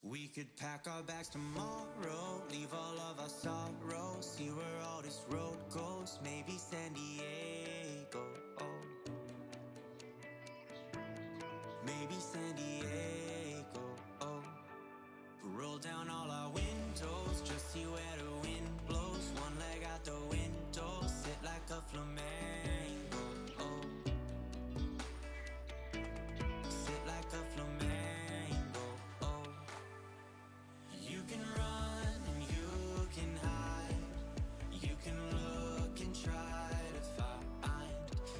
[SPEAKER 3] We could pack our bags tomorrow, leave all of our sorrows, see where all this road goes, maybe San Diego, maybe San Diego, roll down all our windows, just see where the wind blows, one leg out the window, sit like a flamenco, sit like a flamenco. You can run and you can hide, you can look and try to find,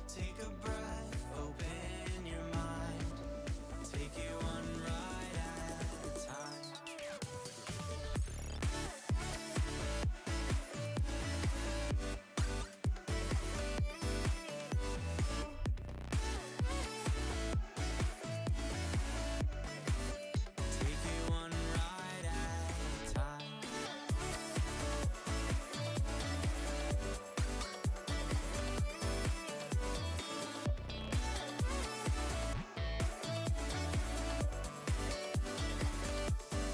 [SPEAKER 3] take a breath, open your mind, take it one ride at a time. Take it one ride at a time.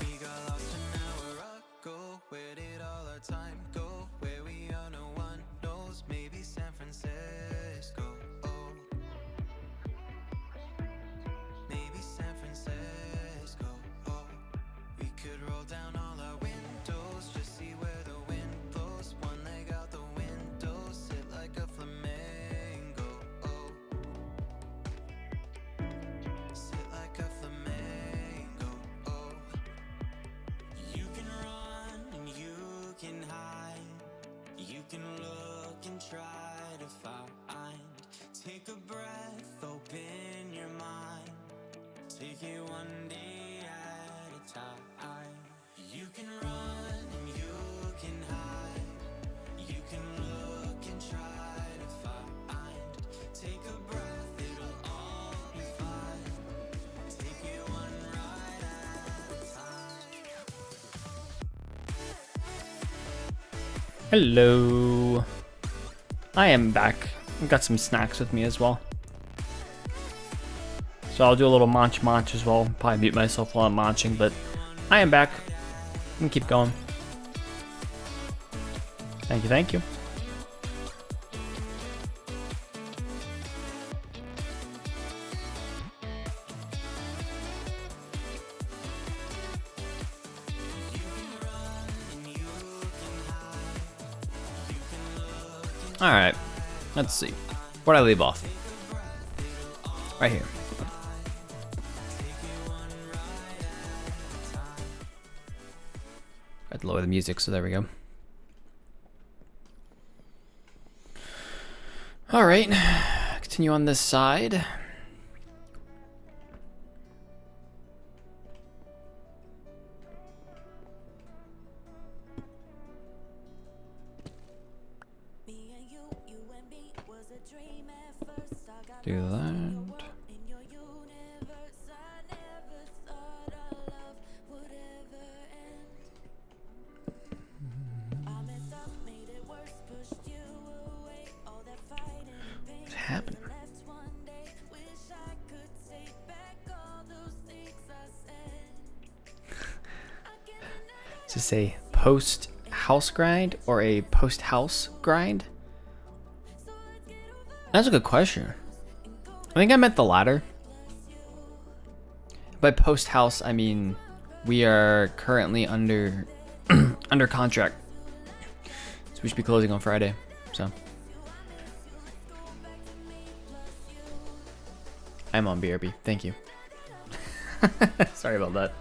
[SPEAKER 3] We got lost an hour ago. Where did all our time go? Where we are, no one knows. Maybe San Francisco. Maybe San Francisco. We could roll down all our windows, just see where the wind blows. One leg out the window, sit like a flamingo. Sit like a flamingo. You can run and you can hide, you can look and try to find, take a breath, open your mind, take it one day at a time. You can run and you can hide, you can look and try to find, take a breath, it'll all be fine, take it one ride at a time.
[SPEAKER 1] Hello. I am back. I've got some snacks with me as well. So I'll do a little munch as well. Probably mute myself while I'm munching, but I am back. We can keep going. Thank you, thank you.
[SPEAKER 3] You can run and you can hide, you can look
[SPEAKER 1] All right, let's see. Where'd I leave off? Right here. Got to lower the music, so there we go. All right, continue on this side. Do that. What's happening? Does it say post house grind or a post house grind? That's a good question. I think I meant the latter. By post house, I mean we are currently under under contract, so we should be closing on Friday. So I'm on BRB. Thank you. Sorry about that.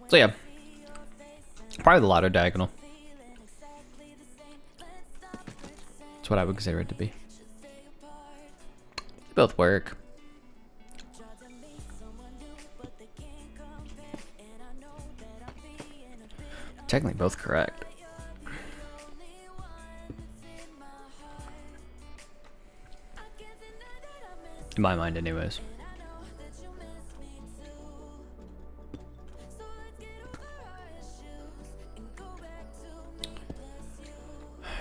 [SPEAKER 1] So yeah, probably the latter diagonal. That's what I would consider it to be. They both work. Technically both correct. In my mind anyways.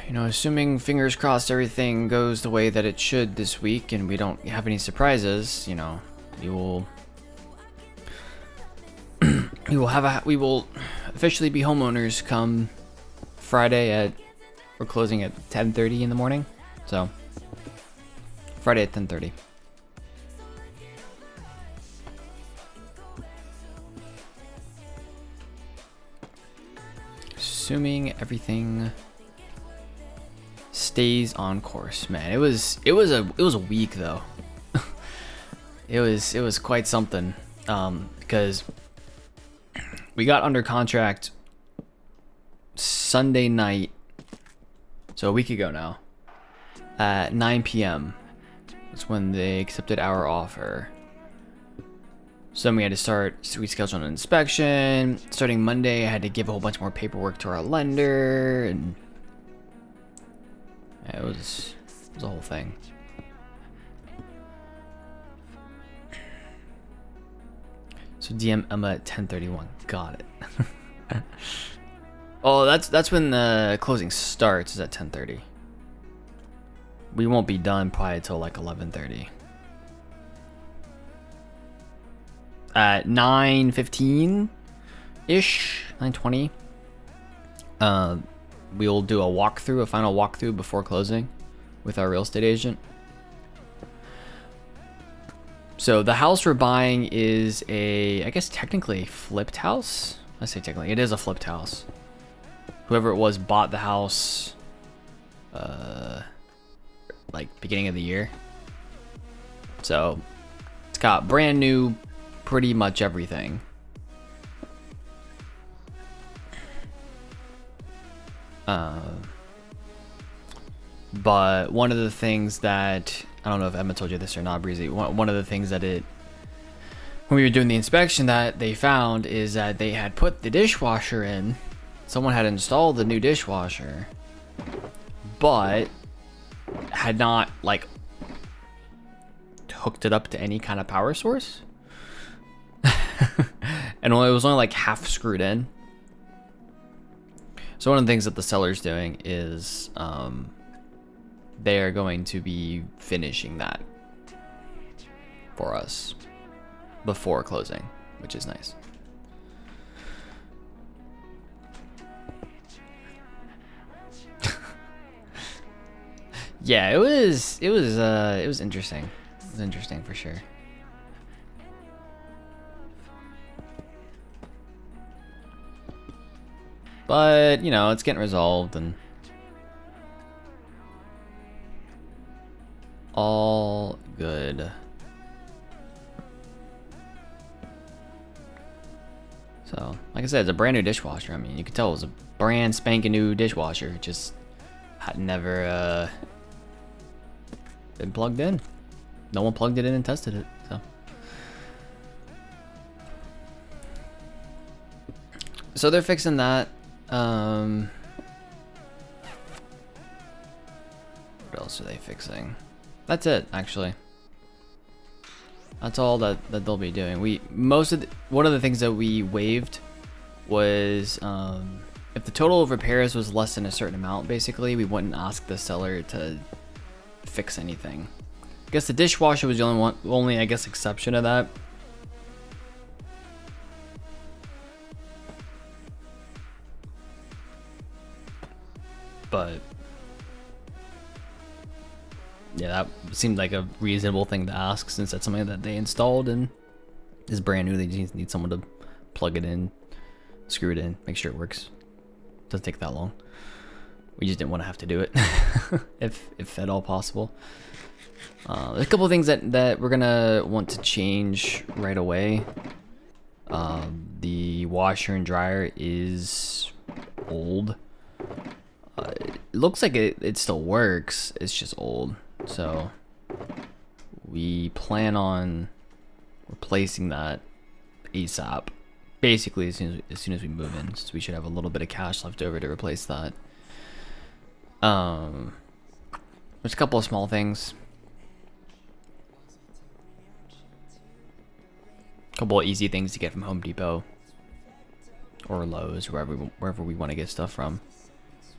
[SPEAKER 1] You know, assuming, fingers crossed, everything goes the way that it should this week and we don't have any surprises, you know, we will we will officially be homeowners come Friday at, we're closing at 10:30 in the morning. So Friday at 10:30. Assuming everything stays on course, man. It was a week though. it was quite something, because we got under contract Sunday night, so a week ago now, at 9 p.m. That's when they accepted our offer. So then we had to start, we scheduled an inspection. Starting Monday, I had to give a whole bunch more paperwork to our lender, and yeah, it was a whole thing. So DM Emma at 10:31. Got it. Oh, that's when the closing starts, is at 10:30. We won't be done probably till like 11:30. At 9:15 ish, 9:20. We'll do a final walkthrough before closing with our real estate agent. So the house we're buying is I guess technically a flipped house. I say technically, it is a flipped house. Whoever it was bought the house, like beginning of the year. So it's got brand new, pretty much everything. But one of the things that, I don't know if Emma told you this or not, Breezy, one of the things that when we were doing the inspection that they found is that they had put the dishwasher in. Someone had installed the new dishwasher, but had not like hooked it up to any kind of power source. And it was only like half screwed in. So one of the things that the seller's doing is they are going to be finishing that for us. before closing, which is nice. Yeah, it was interesting. It was interesting for sure. But, you know, it's getting resolved and all good. So, like I said, it's a brand new dishwasher. I mean, you could tell it was a brand spanking new dishwasher. It just had never been plugged in. No one plugged it in and tested it, so. So they're fixing that. What else are they fixing? That's it, actually. That's all that they'll be doing. One of the things that we waived was if the total of repairs was less than a certain amount, basically, we wouldn't ask the seller to fix anything. I guess the dishwasher was the only I guess exception to that. But yeah, that seemed like a reasonable thing to ask since that's something that they installed and is brand new. They just need someone to plug it in, screw it in, make sure it works. Doesn't take that long. We just didn't want to have to do it if at all possible. There's a couple of things that we're gonna want to change right away. The washer and dryer is old. It looks like it still works. It's just old. So we plan on replacing that ASAP. Basically, as soon as we move in, so we should have a little bit of cash left over to replace that. There's a couple of small things. A couple of easy things to get from Home Depot or Lowe's, wherever we want to get stuff from.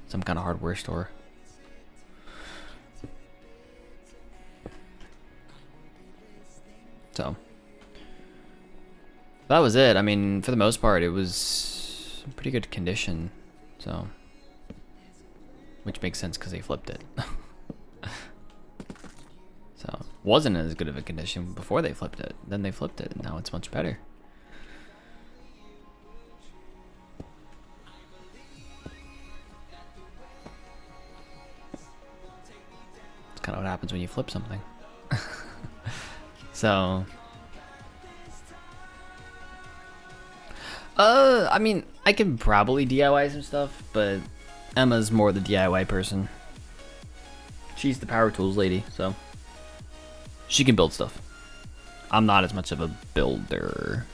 [SPEAKER 1] Some kind of hardware store. So that was it. I mean, for the most part, it was in pretty good condition. So, which makes sense because they flipped it. So, wasn't as good of a condition before they flipped it. Then they flipped it, and now it's much better. It's kind of what happens when you flip something. So, I mean, I can probably DIY some stuff, but Emma's more the DIY person. She's the power tools lady, so she can build stuff. I'm not as much of a builder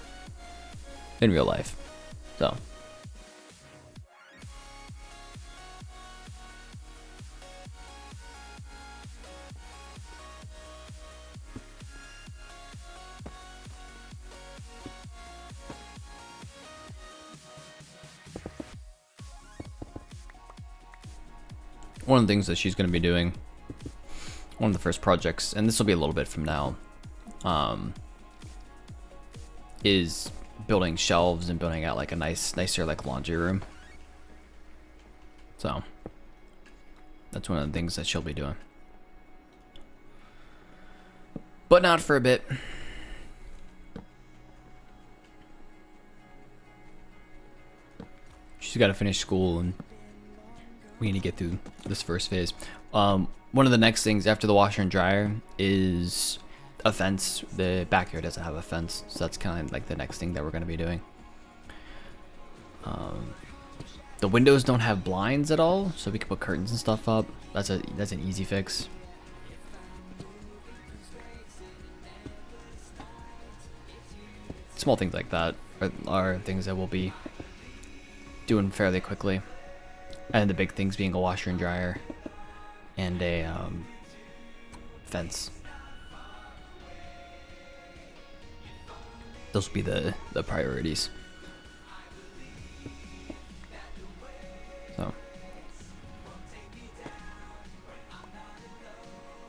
[SPEAKER 1] in real life, so. One of the things that she's going to be doing, one of the first projects, and this will be a little bit from now, is building shelves and building out like a nicer like laundry room. So that's one of the things that she'll be doing, but not for a bit. She's got to finish school and we need to get through this first phase. One of the next things after the washer and dryer is a fence. The backyard doesn't have a fence, so that's kind of like the next thing that we're going to be doing. The windows don't have blinds at all, so we can put curtains and stuff up. That's an easy fix. Small things like that are things that we'll be doing fairly quickly. And the big things being a washer and dryer and a fence. Those will be the priorities. So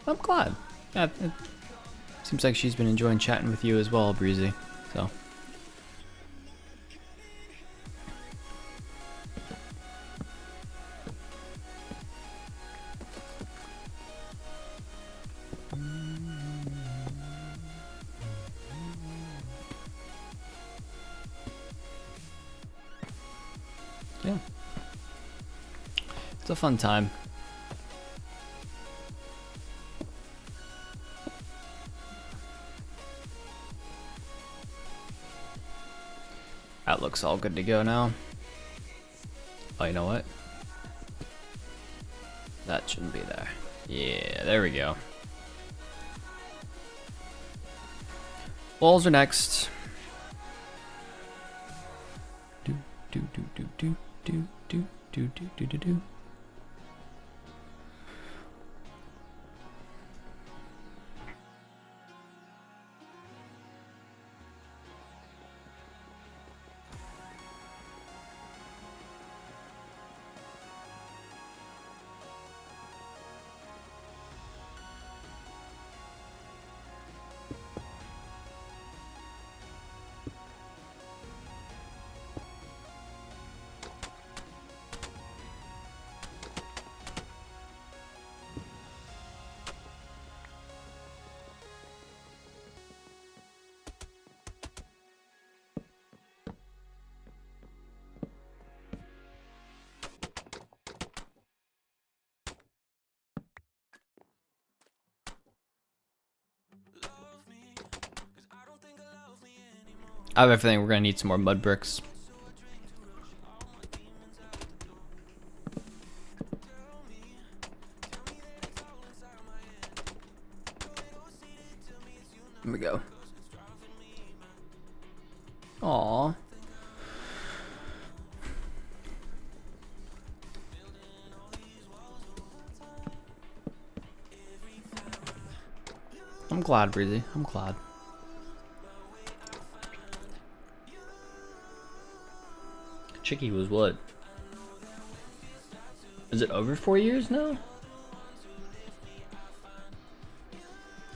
[SPEAKER 1] I'm glad. Yeah, it seems like she's been enjoying chatting with you as well, Breezy. So. Yeah. It's a fun time. That looks all good to go now. Oh, you know what? That shouldn't be there. Yeah, there we go. Walls are next. Do do do do do do do do do do do do. I have everything. We're gonna need some more mud bricks. Here we go. Aww. I'm glad, Breezy. I'm glad. Chicky was what? Is it over 4 years now?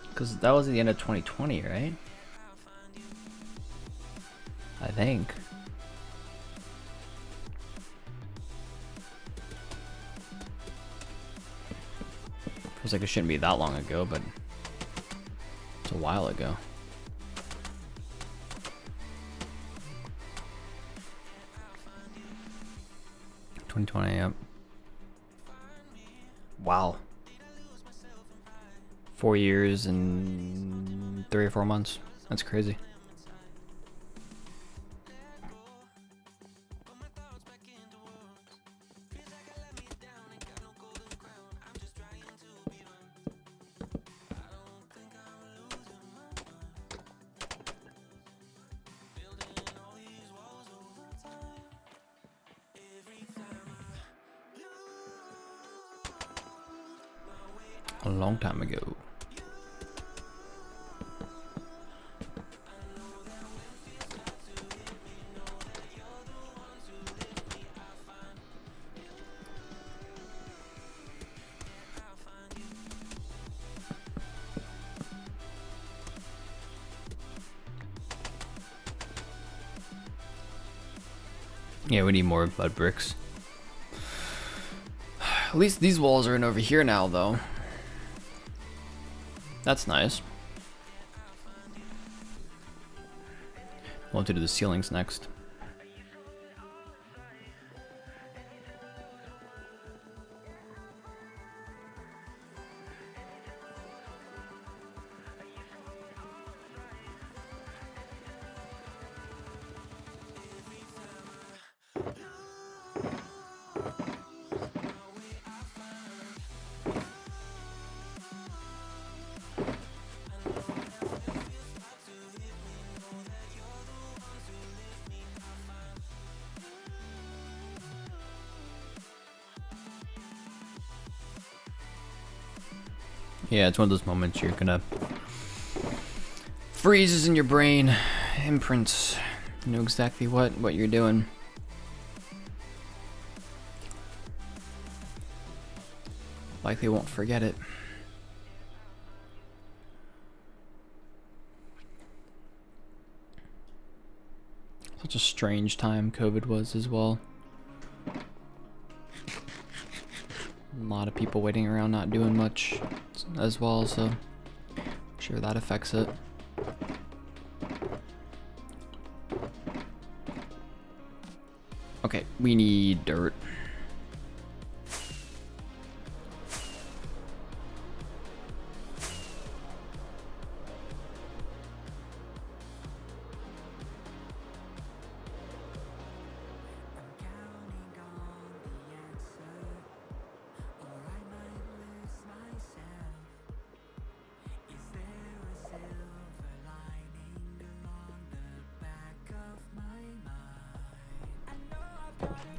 [SPEAKER 1] Because that was at the end of 2020, right? I think. Feels like it shouldn't be that long ago, but it's a while ago. Yep. Wow. 4 years and 3 or 4 months. That's crazy. A long time ago. Yeah, we need more mud bricks. At least these walls are in over here now, though. That's nice. We'll have to do the ceilings next. Yeah, it's one of those moments you're gonna freezes in your brain, imprints. You know exactly what you're doing. Likely won't forget it. Such a strange time COVID was as well. A lot of people waiting around not doing much as well, so I'm sure that affects it. Okay, we need dirt.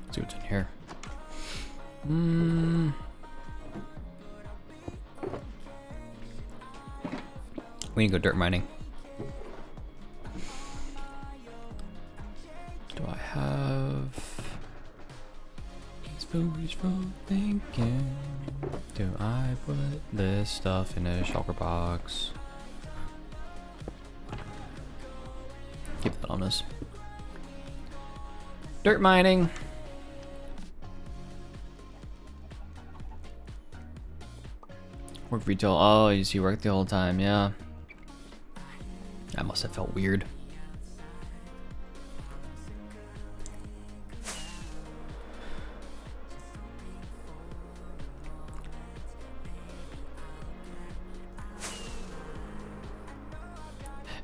[SPEAKER 1] Let's see what's in here. We need to go dirt mining. Do I have wishful thinking? Do I put this stuff in a shulker box? Keep that on us. Dirt mining. Work retail. Oh, you see, work the whole time. Yeah. That must have felt weird.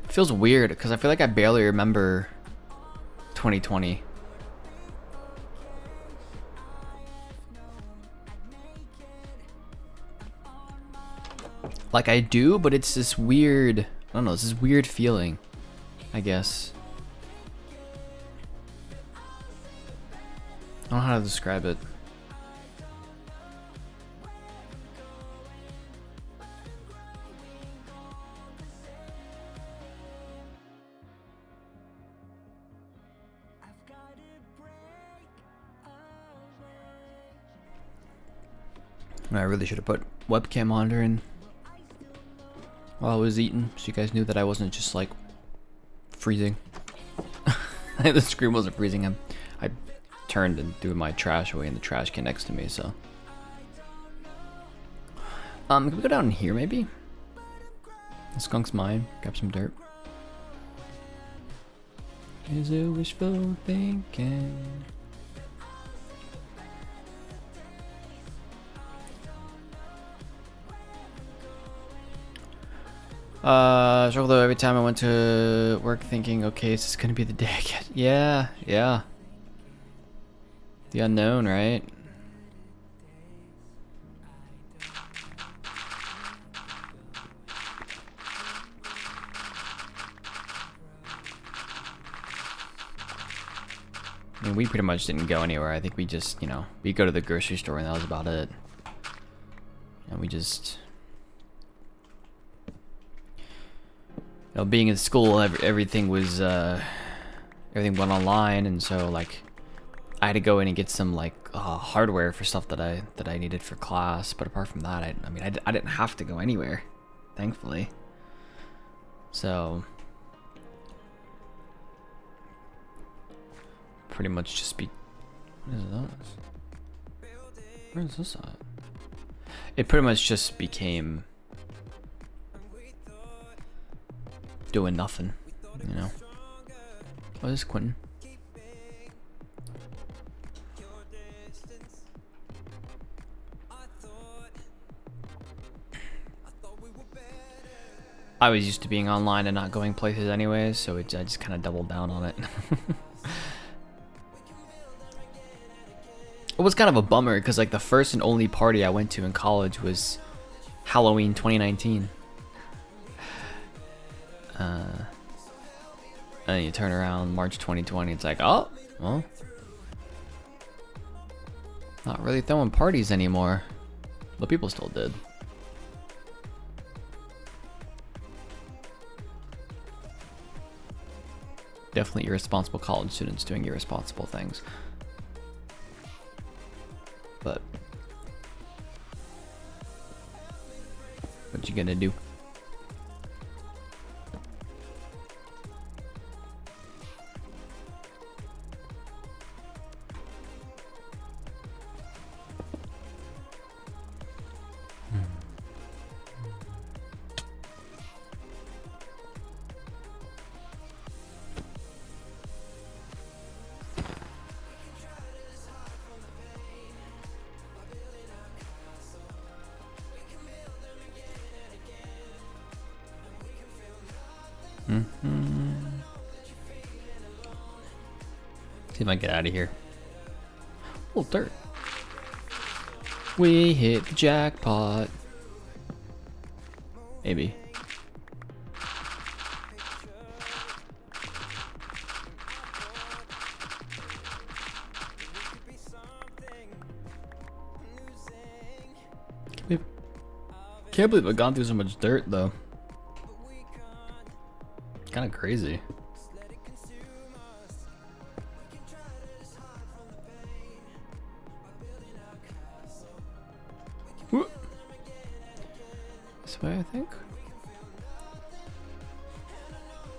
[SPEAKER 1] It feels weird because I feel like I barely remember 2020. Like I do, but it's this weird, I don't know, it's this weird feeling, I guess. I don't know how to describe it. I really should have put webcam monitoring while I was eating, so you guys knew that I wasn't just like freezing. The screen wasn't freezing him. I turned and threw my trash away in the trash can next to me, so. Can we go down here maybe? The skunk's mine. Grab some dirt. Is it wishful thinking? Struggle though every time I went to work thinking, okay, is this gonna be the day I get? Yeah, yeah. The unknown, right? I mean, we pretty much didn't go anywhere. I think we just, you know, we go to the grocery store and that was about it. And we just, you know, being in school, everything was, everything went online, and so like, I had to go in and get some like hardware for stuff that I needed for class. But apart from that, I mean, I didn't have to go anywhere, thankfully. So pretty much just be. What is this? Where is this at? It pretty much just became doing nothing, you know. Oh, this is Quentin. I was used to being online and not going places anyways, so I just kind of doubled down on it. It was kind of a bummer because like the first and only party I went to in college was Halloween 2019. And then you turn around March 2020, it's like, oh, well, not really throwing parties anymore, but people still did. Definitely irresponsible college students doing irresponsible things. But what you gonna do? See if I can get out of here. Oh, dirt. We hit the jackpot. Maybe. Can't believe I've gone through so much dirt though. Kind of crazy. Whoop. This way, I think.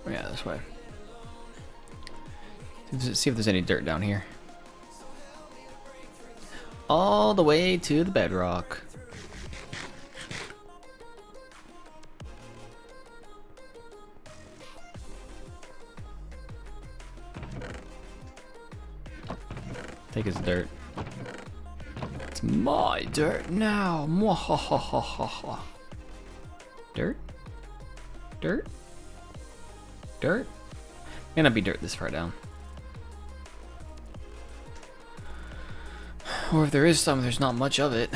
[SPEAKER 1] Oh, yeah, this way. See if there's any dirt down here. All the way to the bedrock. Take his dirt. It's my dirt now. Mwahahaha. Dirt? Dirt? Dirt? May not be dirt this far down. Or if there is some, there's not much of it.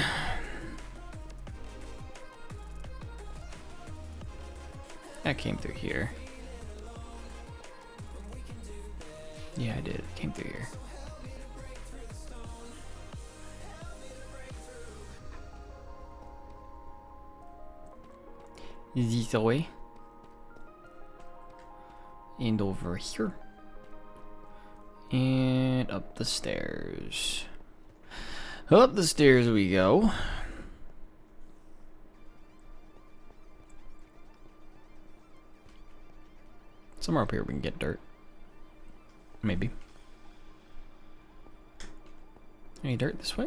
[SPEAKER 1] That came through here. Yeah, I did. It came through here. This way. And over here. And up the stairs. Up the stairs we go. Somewhere up here we can get dirt. Maybe. Any dirt this way?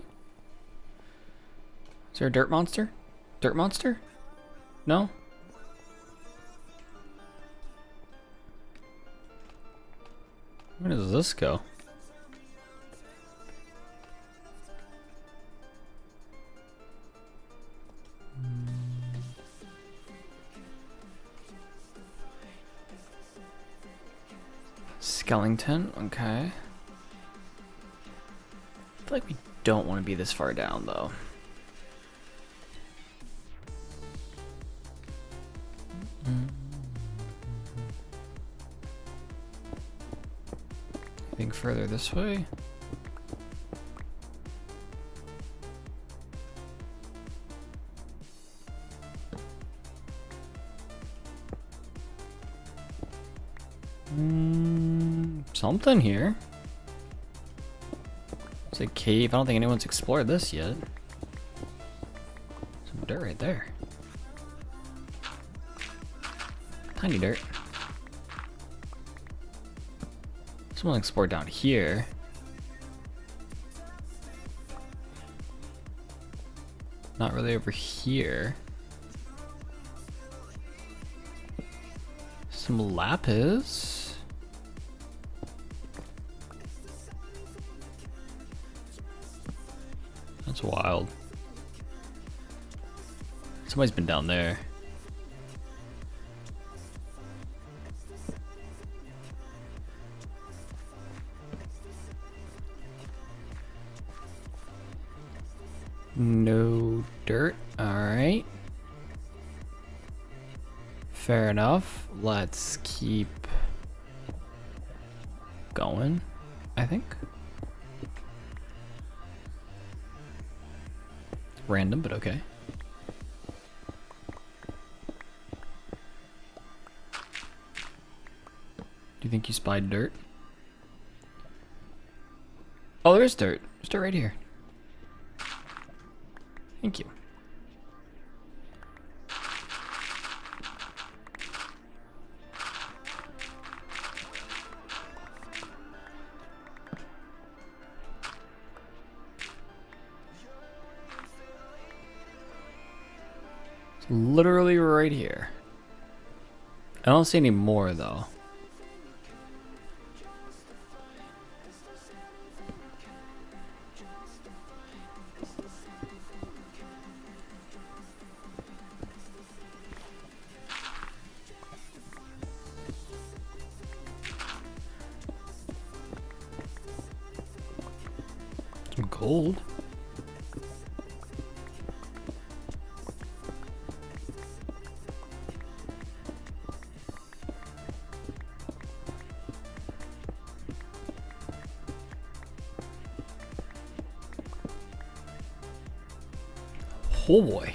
[SPEAKER 1] Is there a dirt monster? Dirt monster? No? Where does this go? Skellington, okay. I feel like we don't want to be this far down though. I think further this way. Something here. It's a cave. I don't think anyone's explored this yet. Some dirt right there. Tiny dirt. Someone explored down here. Not really over here. Some lapis. That's wild. Somebody's been down there. No dirt. Alright. Fair enough. Let's keep going, I think. Random, but okay. Do you think you spied dirt? Oh, there is dirt. There's dirt right here. Thank you. It's literally right here. I don't see any more though. cold. Oh boy.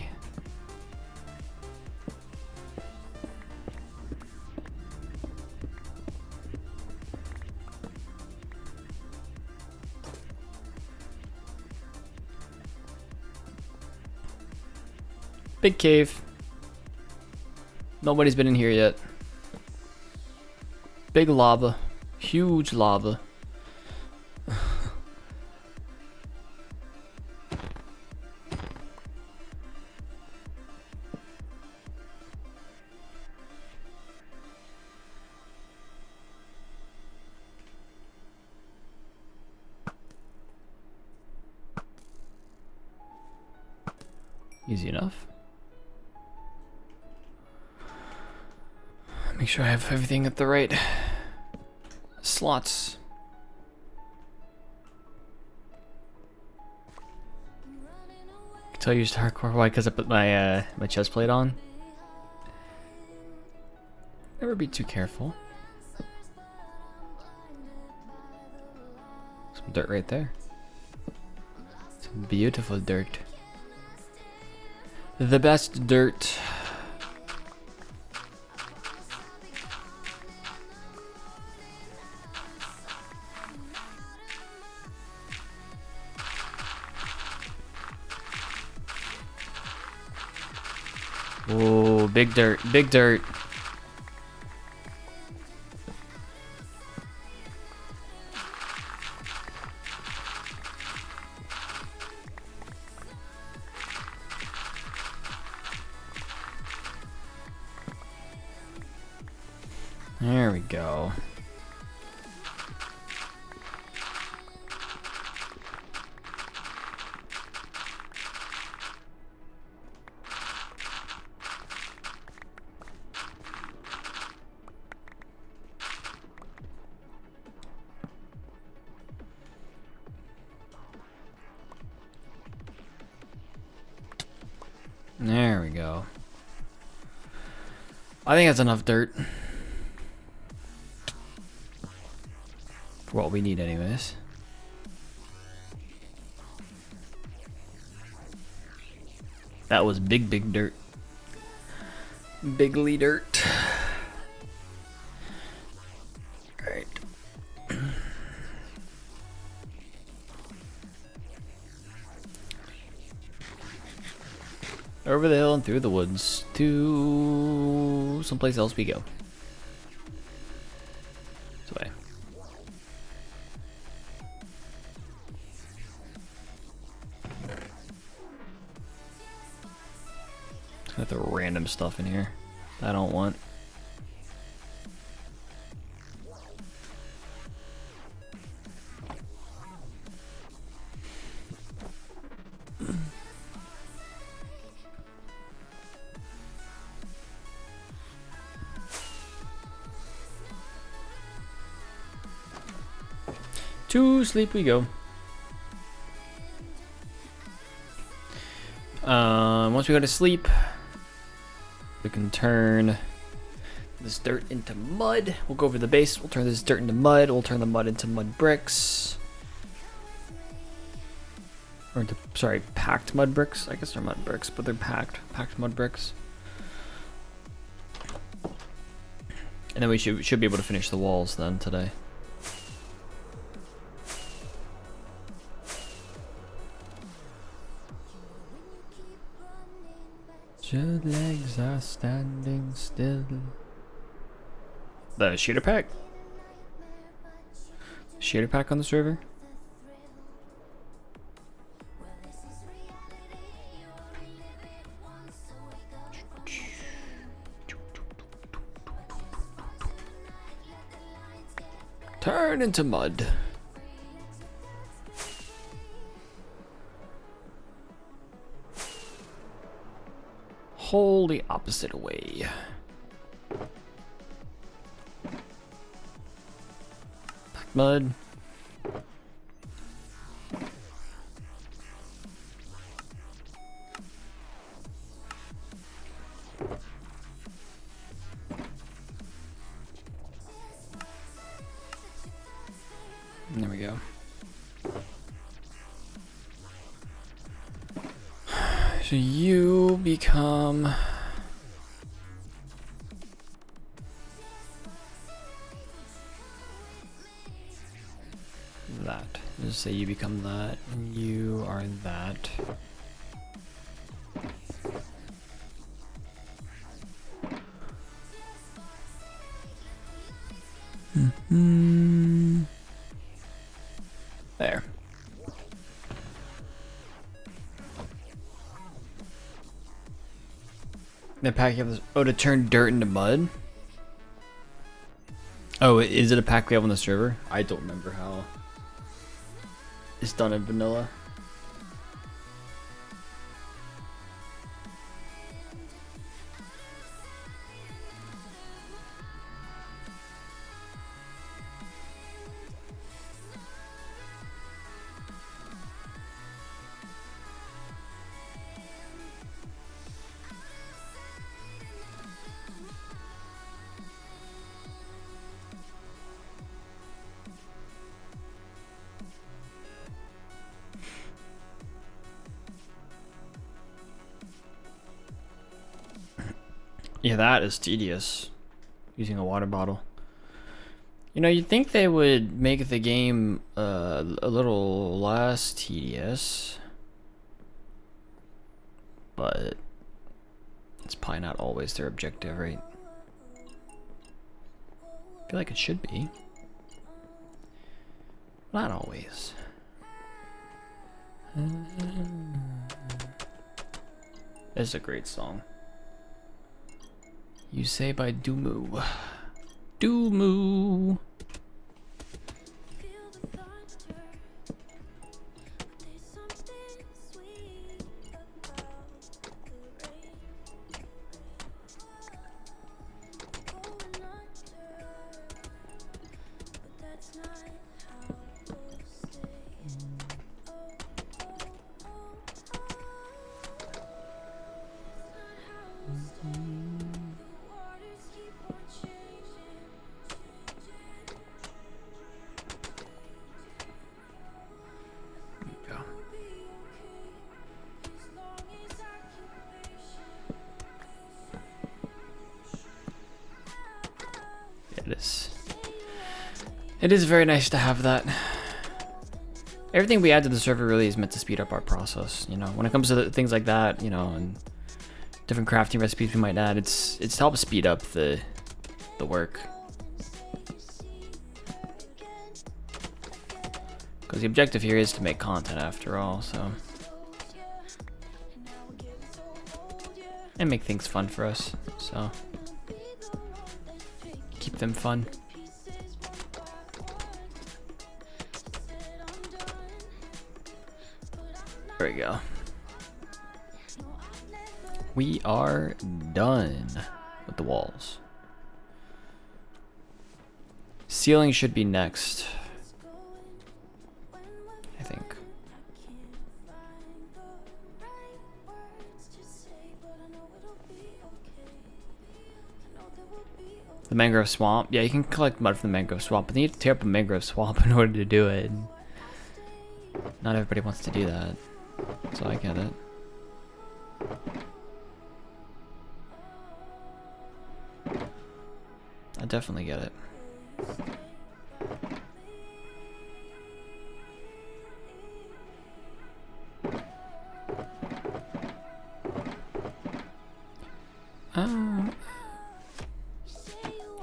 [SPEAKER 1] Big cave. Nobody's been in here yet. Big lava. Huge lava. Easy enough. Make sure I have everything at the right slots. I can tell you used hardcore. Why? Because I put my my chest plate on. Never be too careful. Some dirt right there. Some beautiful dirt. The best dirt. Oh, big dirt, big dirt. There we go. There we go. I think that's enough dirt. For what we need anyways. That was big dirt. Bigly dirt. Alright. Over the hill and through the woods to someplace else we go. This way. Got the random stuff in here I don't want. To sleep we go. Once we go to sleep, we can turn this dirt into mud. We'll go over the base. We'll turn this dirt into mud. We'll turn the mud into mud bricks. Or into, sorry, packed mud bricks. I guess they're mud bricks, but they're packed mud bricks. And then we should be able to finish the walls then today. Your legs are standing still. The shooter pack? Shooter pack on the server? Turn into mud. Wholly opposite way. Packed mud. There we go. So you become that. Just say you become that, and you are that. There. The pack you have this, oh, to turn dirt into mud? Oh, is it a pack we have on the server? I don't remember how it's done in vanilla. Yeah, that is tedious. Using a water bottle. You know, you'd think they would make the game a little less tedious. But it's probably not always their objective, right? I feel like it should be. Not always. This is a great song. You Say by Doomoo. Doomoo. It is very nice to have that. Everything we add to the server really is meant to speed up our process. You know, when it comes to things like that, you know, and different crafting recipes we might add, it's to help speed up the work. Because the objective here is to make content after all, so. And make things fun for us, so. Keep them fun. There we go. We are done with the walls. Ceiling should be next, I think. The mangrove swamp. Yeah, you can collect mud from the mangrove swamp, but you need to tear up a mangrove swamp in order to do it. Not everybody wants to do that. So I get it. I definitely get it.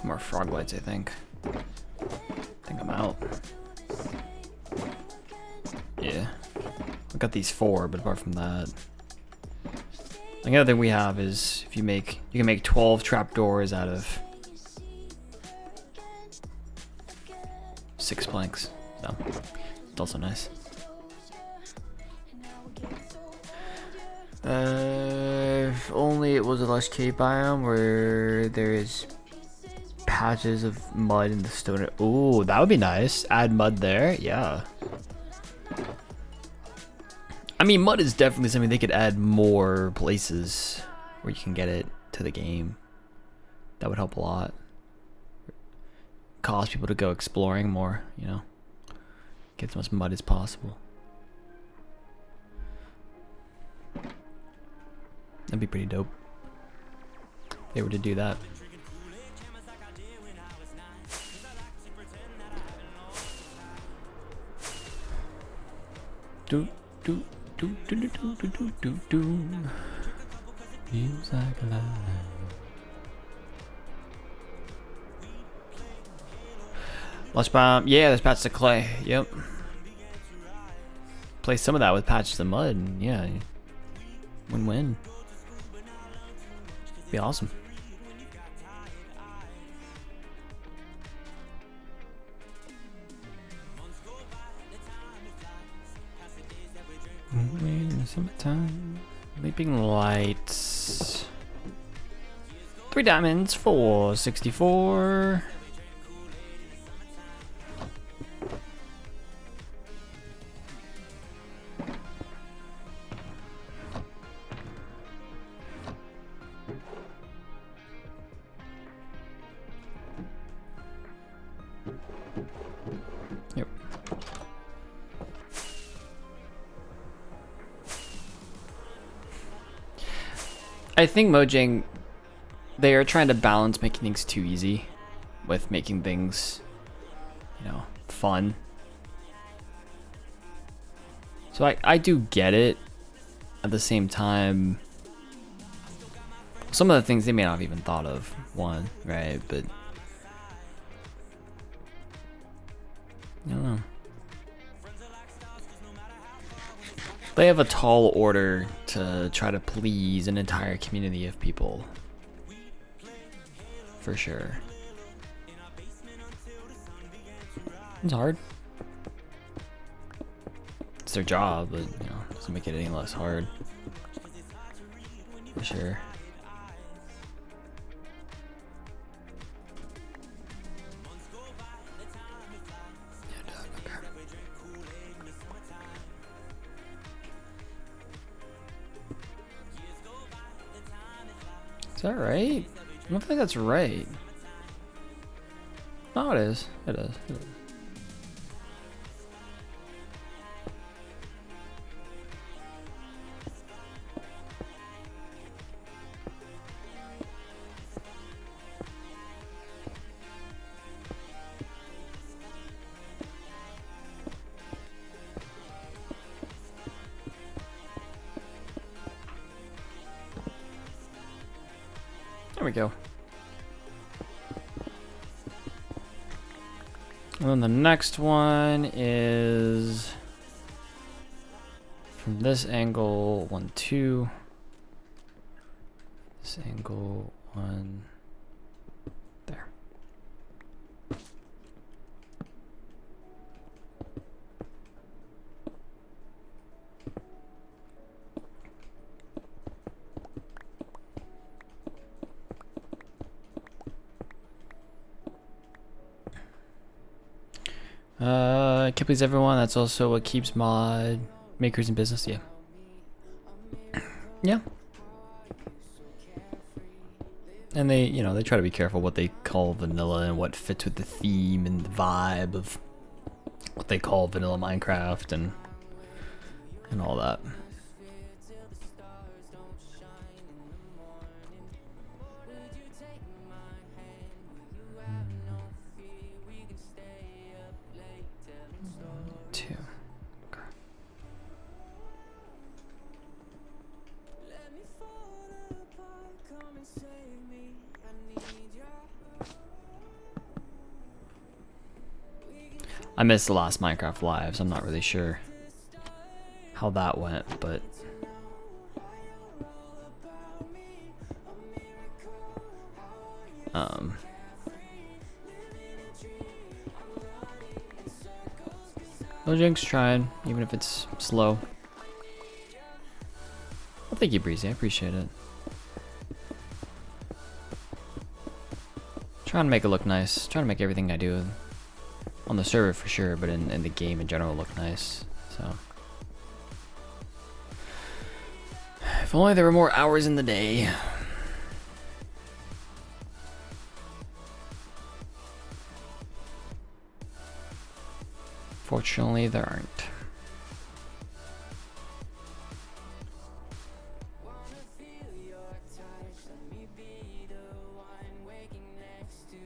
[SPEAKER 1] More frog lights, I think. I think I'm out. Yeah. I got these 4, but apart from that, the other thing we have is if you can make 12 trapdoors out of 6 planks. So it's also nice. If only it was a lush cave biome where there is patches of mud in the stone. Ooh, that would be nice. Add mud there, yeah. I mean, mud is definitely something they could add more places where you can get it to the game. That would help a lot. Cause people to go exploring more, you know. Get as much mud as possible. That'd be pretty dope. If they were to do that. Do do do do do do do do do. Feels like a lie. Lunch bomb. Yeah, there's patches of clay. Yep. Play some of that with patches of mud. And yeah. Win-win. Be awesome. In the summertime. Leaping lights. 3 diamonds for 64. Yep. I think Mojang, they are trying to balance making things too easy with making things, you know, fun. So I do get it. At the same time, some of the things they may not have even thought of, one, right? But I don't know. They have a tall order to try to please an entire community of people. For sure. It's hard. It's their job, but you know, doesn't make it any less hard. For sure. Is that right? I don't think that's right. No, it is. It is. It is. There we go. And then the next one is from this angle, 1, 2. This angle, 1. There. Can't please everyone. That's also what keeps mod makers in business. Yeah. Yeah. And they, you know, they try to be careful what they call vanilla and what fits with the theme and the vibe of what they call vanilla Minecraft and all that. I missed the last Minecraft Live, so I'm not really sure how that went, but Mojang's trying, even if it's slow. Well, thank you, Breezy. I appreciate it. Trying to make it look nice. Trying to make everything I do on the server for sure, but in the game in general look nice. So if only there were more hours in the day. Fortunately, there aren't.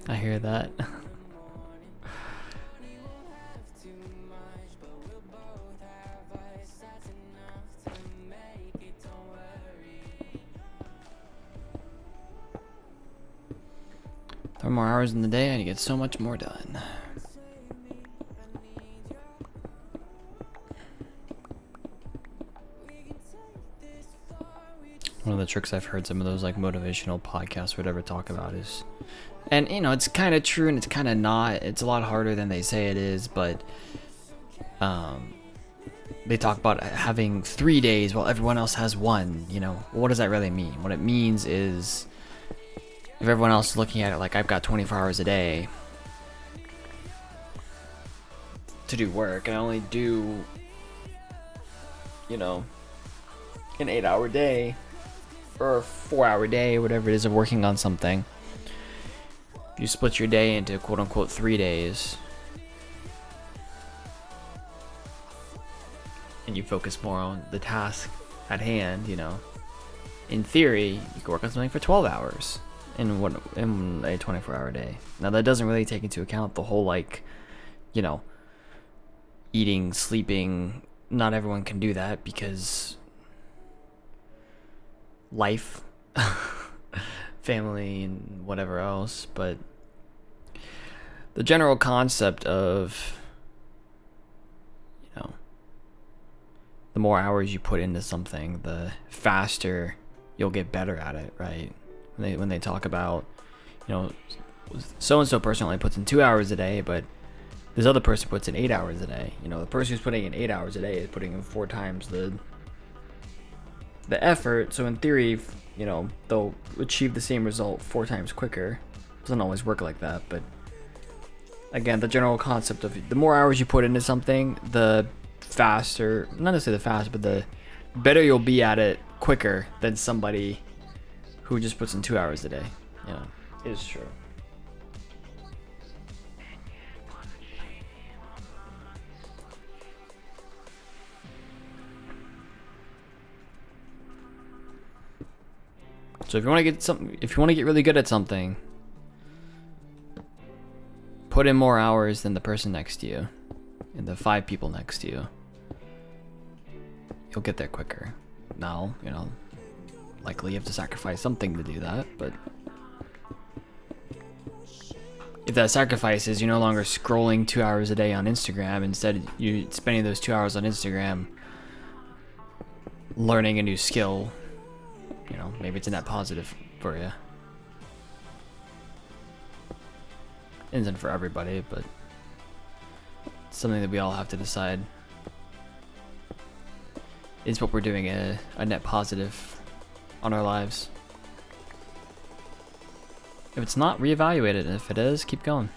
[SPEAKER 1] I hear that. There are more hours in the day and you get so much more done. One of the tricks I've heard some of those like motivational podcasts or whatever talk about is, and you know, it's kind of true and it's kind of not. It's a lot harder than they say it is, but they talk about having 3 days while everyone else has one. You know, what does that really mean? What it means is, if everyone else is looking at it like I've got 24 hours a day to do work, and I only do, you know, an 8-hour day or a 4-hour day, whatever it is, of working on something. If you split your day into quote unquote 3 days and you focus more on the task at hand, you know, in theory, you can work on something for 12 hours in a 24-hour day. Now that doesn't really take into account the whole, like, you know, eating, sleeping. Not everyone can do that because life, family, and whatever else. But the general concept of, you know, the more hours you put into something, the faster you'll get better at it, right? When they talk about, you know, so and so person only puts in 2 hours a day, but this other person puts in 8 hours a day. You know, the person who's putting in 8 hours a day is putting in 4 times the effort. So in theory, you know, they'll achieve the same result 4 times quicker. It doesn't always work like that, but again, the general concept of the more hours you put into something, the faster, not necessarily the faster, but the better you'll be at it quicker than somebody who just puts in 2 hours a day. You know, it is true. So if you want to get really good at something, put in more hours than the person next to you and the 5 people next to you. You'll get there quicker. Now, you know, likely you have to sacrifice something to do that, but if that sacrifice is you're no longer scrolling 2 hours a day on Instagram, instead you're spending those 2 hours on Instagram learning a new skill, you know, maybe it's a net positive for you. It isn't for everybody, but it's something that we all have to decide. Is what we're doing a net positive on our lives? If it's not, reevaluate it, and if it is, keep going.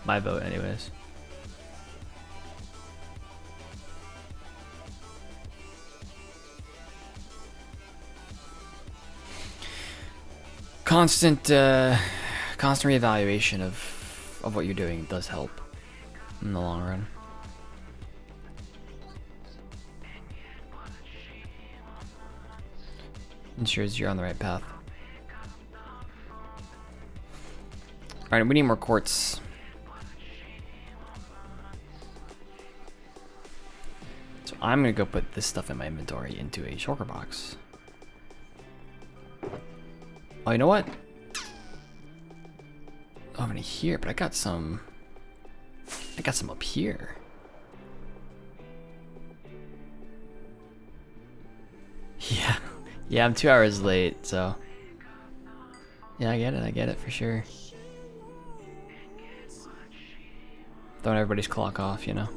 [SPEAKER 1] My vote, anyways. Constant reevaluation of what you're doing does help in the long run. Ensures you're on the right path. Alright, we need more quartz. So I'm gonna go put this stuff in my inventory into a shulker box. Oh, you know what? Oh, I'm in here, but I got some up here. Yeah. Yeah, I'm 2 hours late, so yeah, I get it for sure. Throwing everybody's clock off, you know.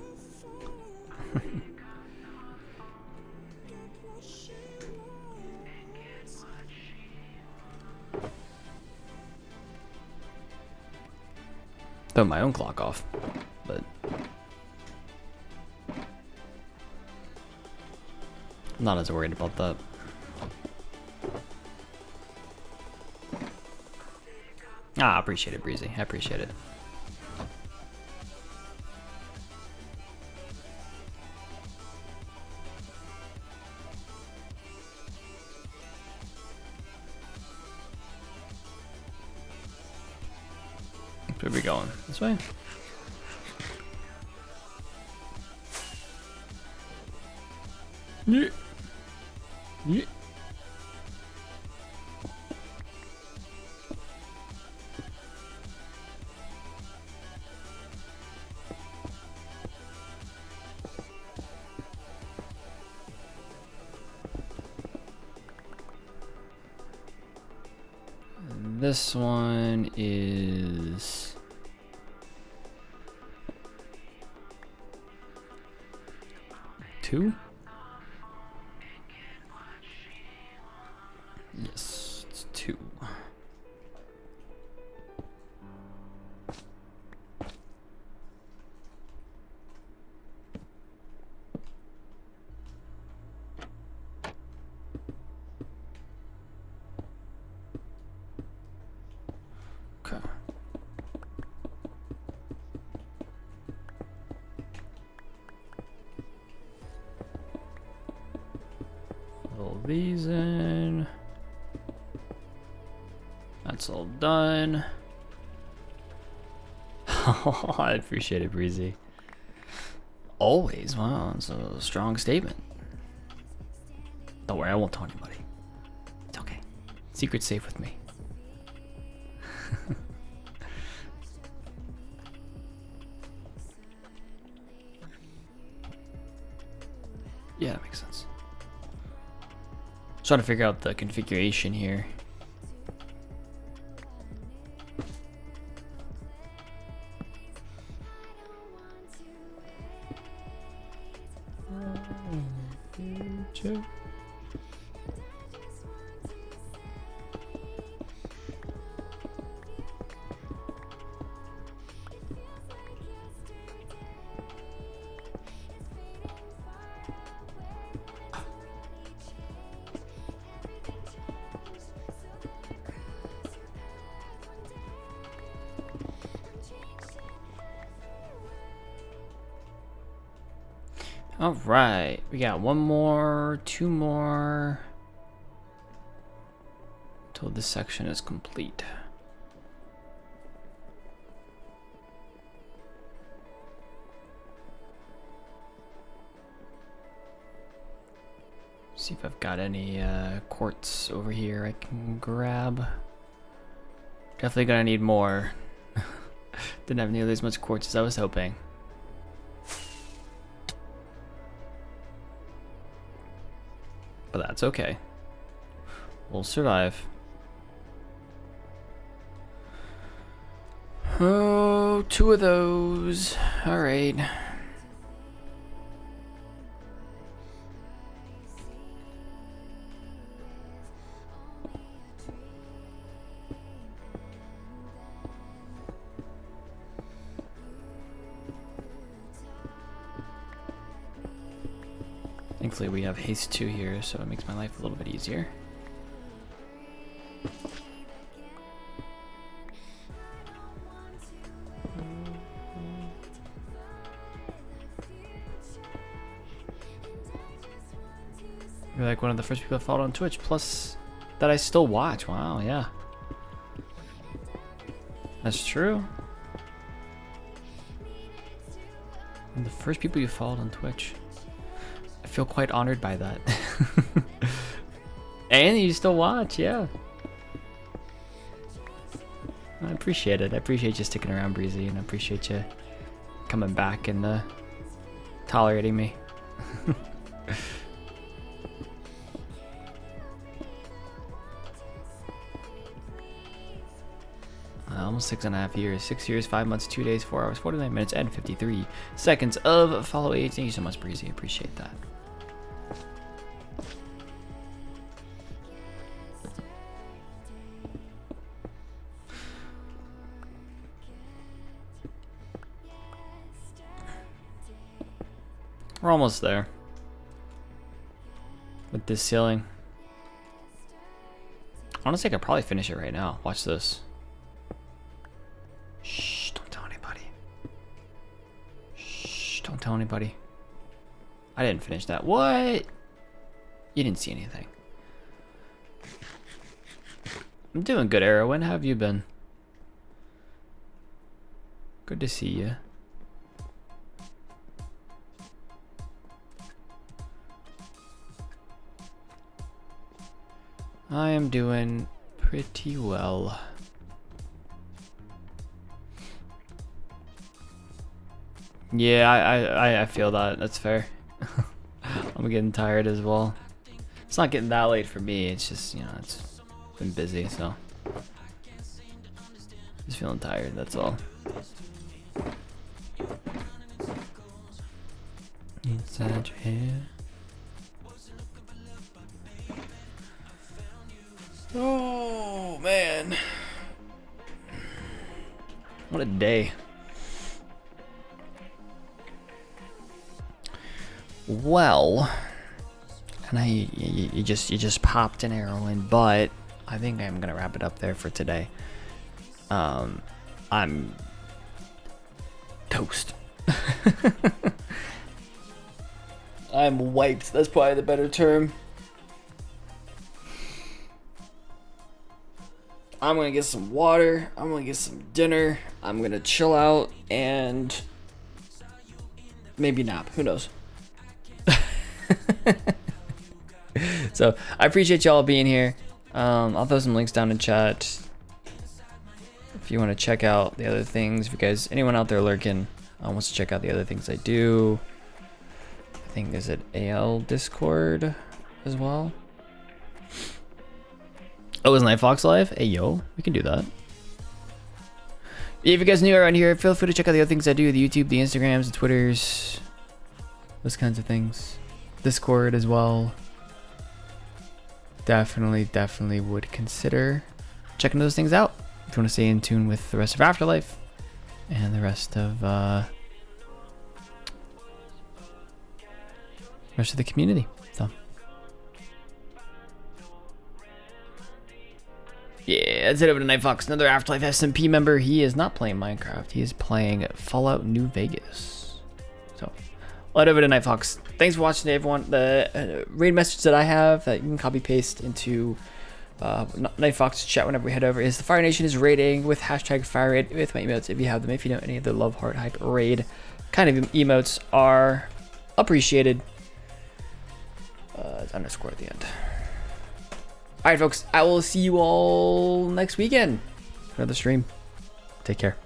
[SPEAKER 1] Throw my own clock off, but I'm not as worried about that. Ah, I appreciate it, Breezy. I appreciate it. Where are we going? This way? Yeah. Yeah. This one is 2. Yes, it's 2. Okay. Fill these in. That's all done. I appreciate it, Breezy. Always. Wow, that's a strong statement. Don't worry, I won't tell anybody. It's okay. Secret's safe with me. Yeah, that makes sense. Trying to figure out the configuration here. All right, we got 1 more, 2 more, till this section is complete. See if I've got any quartz over here I can grab. Definitely gonna need more. Didn't have nearly as much quartz as I was hoping. But that's okay. We'll survive. Oh, 2 of those. All right. Thankfully we have haste 2 here, so it makes my life a little bit easier. You're like one of the first people I followed on Twitch, plus that I still watch. Wow, yeah. That's true. One of the first people you followed on Twitch. I feel quite honored by that. And you still watch, yeah. I appreciate it. I appreciate you sticking around, Breezy, and I appreciate you coming back and tolerating me. Almost 6.5 years. 6 years, 5 months, 2 days, 4 hours, 49 minutes, and 53 seconds of follow age. Thank you so much, Breezy. Appreciate that. We're almost there with this ceiling. Honestly, I could probably finish it right now. Watch this. Shh, don't tell anybody. Shh, don't tell anybody. I didn't finish that. What? You didn't see anything. I'm doing good, Arrowin. How have you been? Good to see you. I am doing pretty well. Yeah, I feel that. That's fair. I'm getting tired as well. It's not getting that late for me. It's just, you know, it's been busy, so just feeling tired. That's all. Inside your head. Oh man, what a day. Well, and you just popped an arrow in, but I think I'm gonna wrap it up there for today. I'm toast. I'm wiped. That's probably the better term. I'm gonna get some water. I'm gonna get some dinner. I'm gonna chill out and maybe nap. Who knows? So I appreciate y'all being here. I'll throw some links down in chat if you want to check out the other things. If you guys, anyone out there lurking, wants to check out the other things I do, I think is it AL Discord as well. Oh, is Nightfox live? Hey yo, we can do that. If you guys new around here, feel free to check out the other things I do: the YouTube, the Instagrams, the Twitters, those kinds of things. Discord as well. Definitely would consider checking those things out if you want to stay in tune with the rest of AfterLife and the rest of the community. So yeah, that's it over to Nightfox, another AfterLife SMP member. He is not playing Minecraft. He is playing Fallout New Vegas. So head over to Nightfox. Thanks for watching, everyone. The raid message that I have that you can copy paste into Nightfox's chat whenever we head over is the Fire Nation is raiding with hashtag Fire Raid with my emotes if you have them. If you know any of the love heart hype raid kind of emotes are appreciated. It's underscore at the end. All right, folks. I will see you all next weekend for another stream. Take care.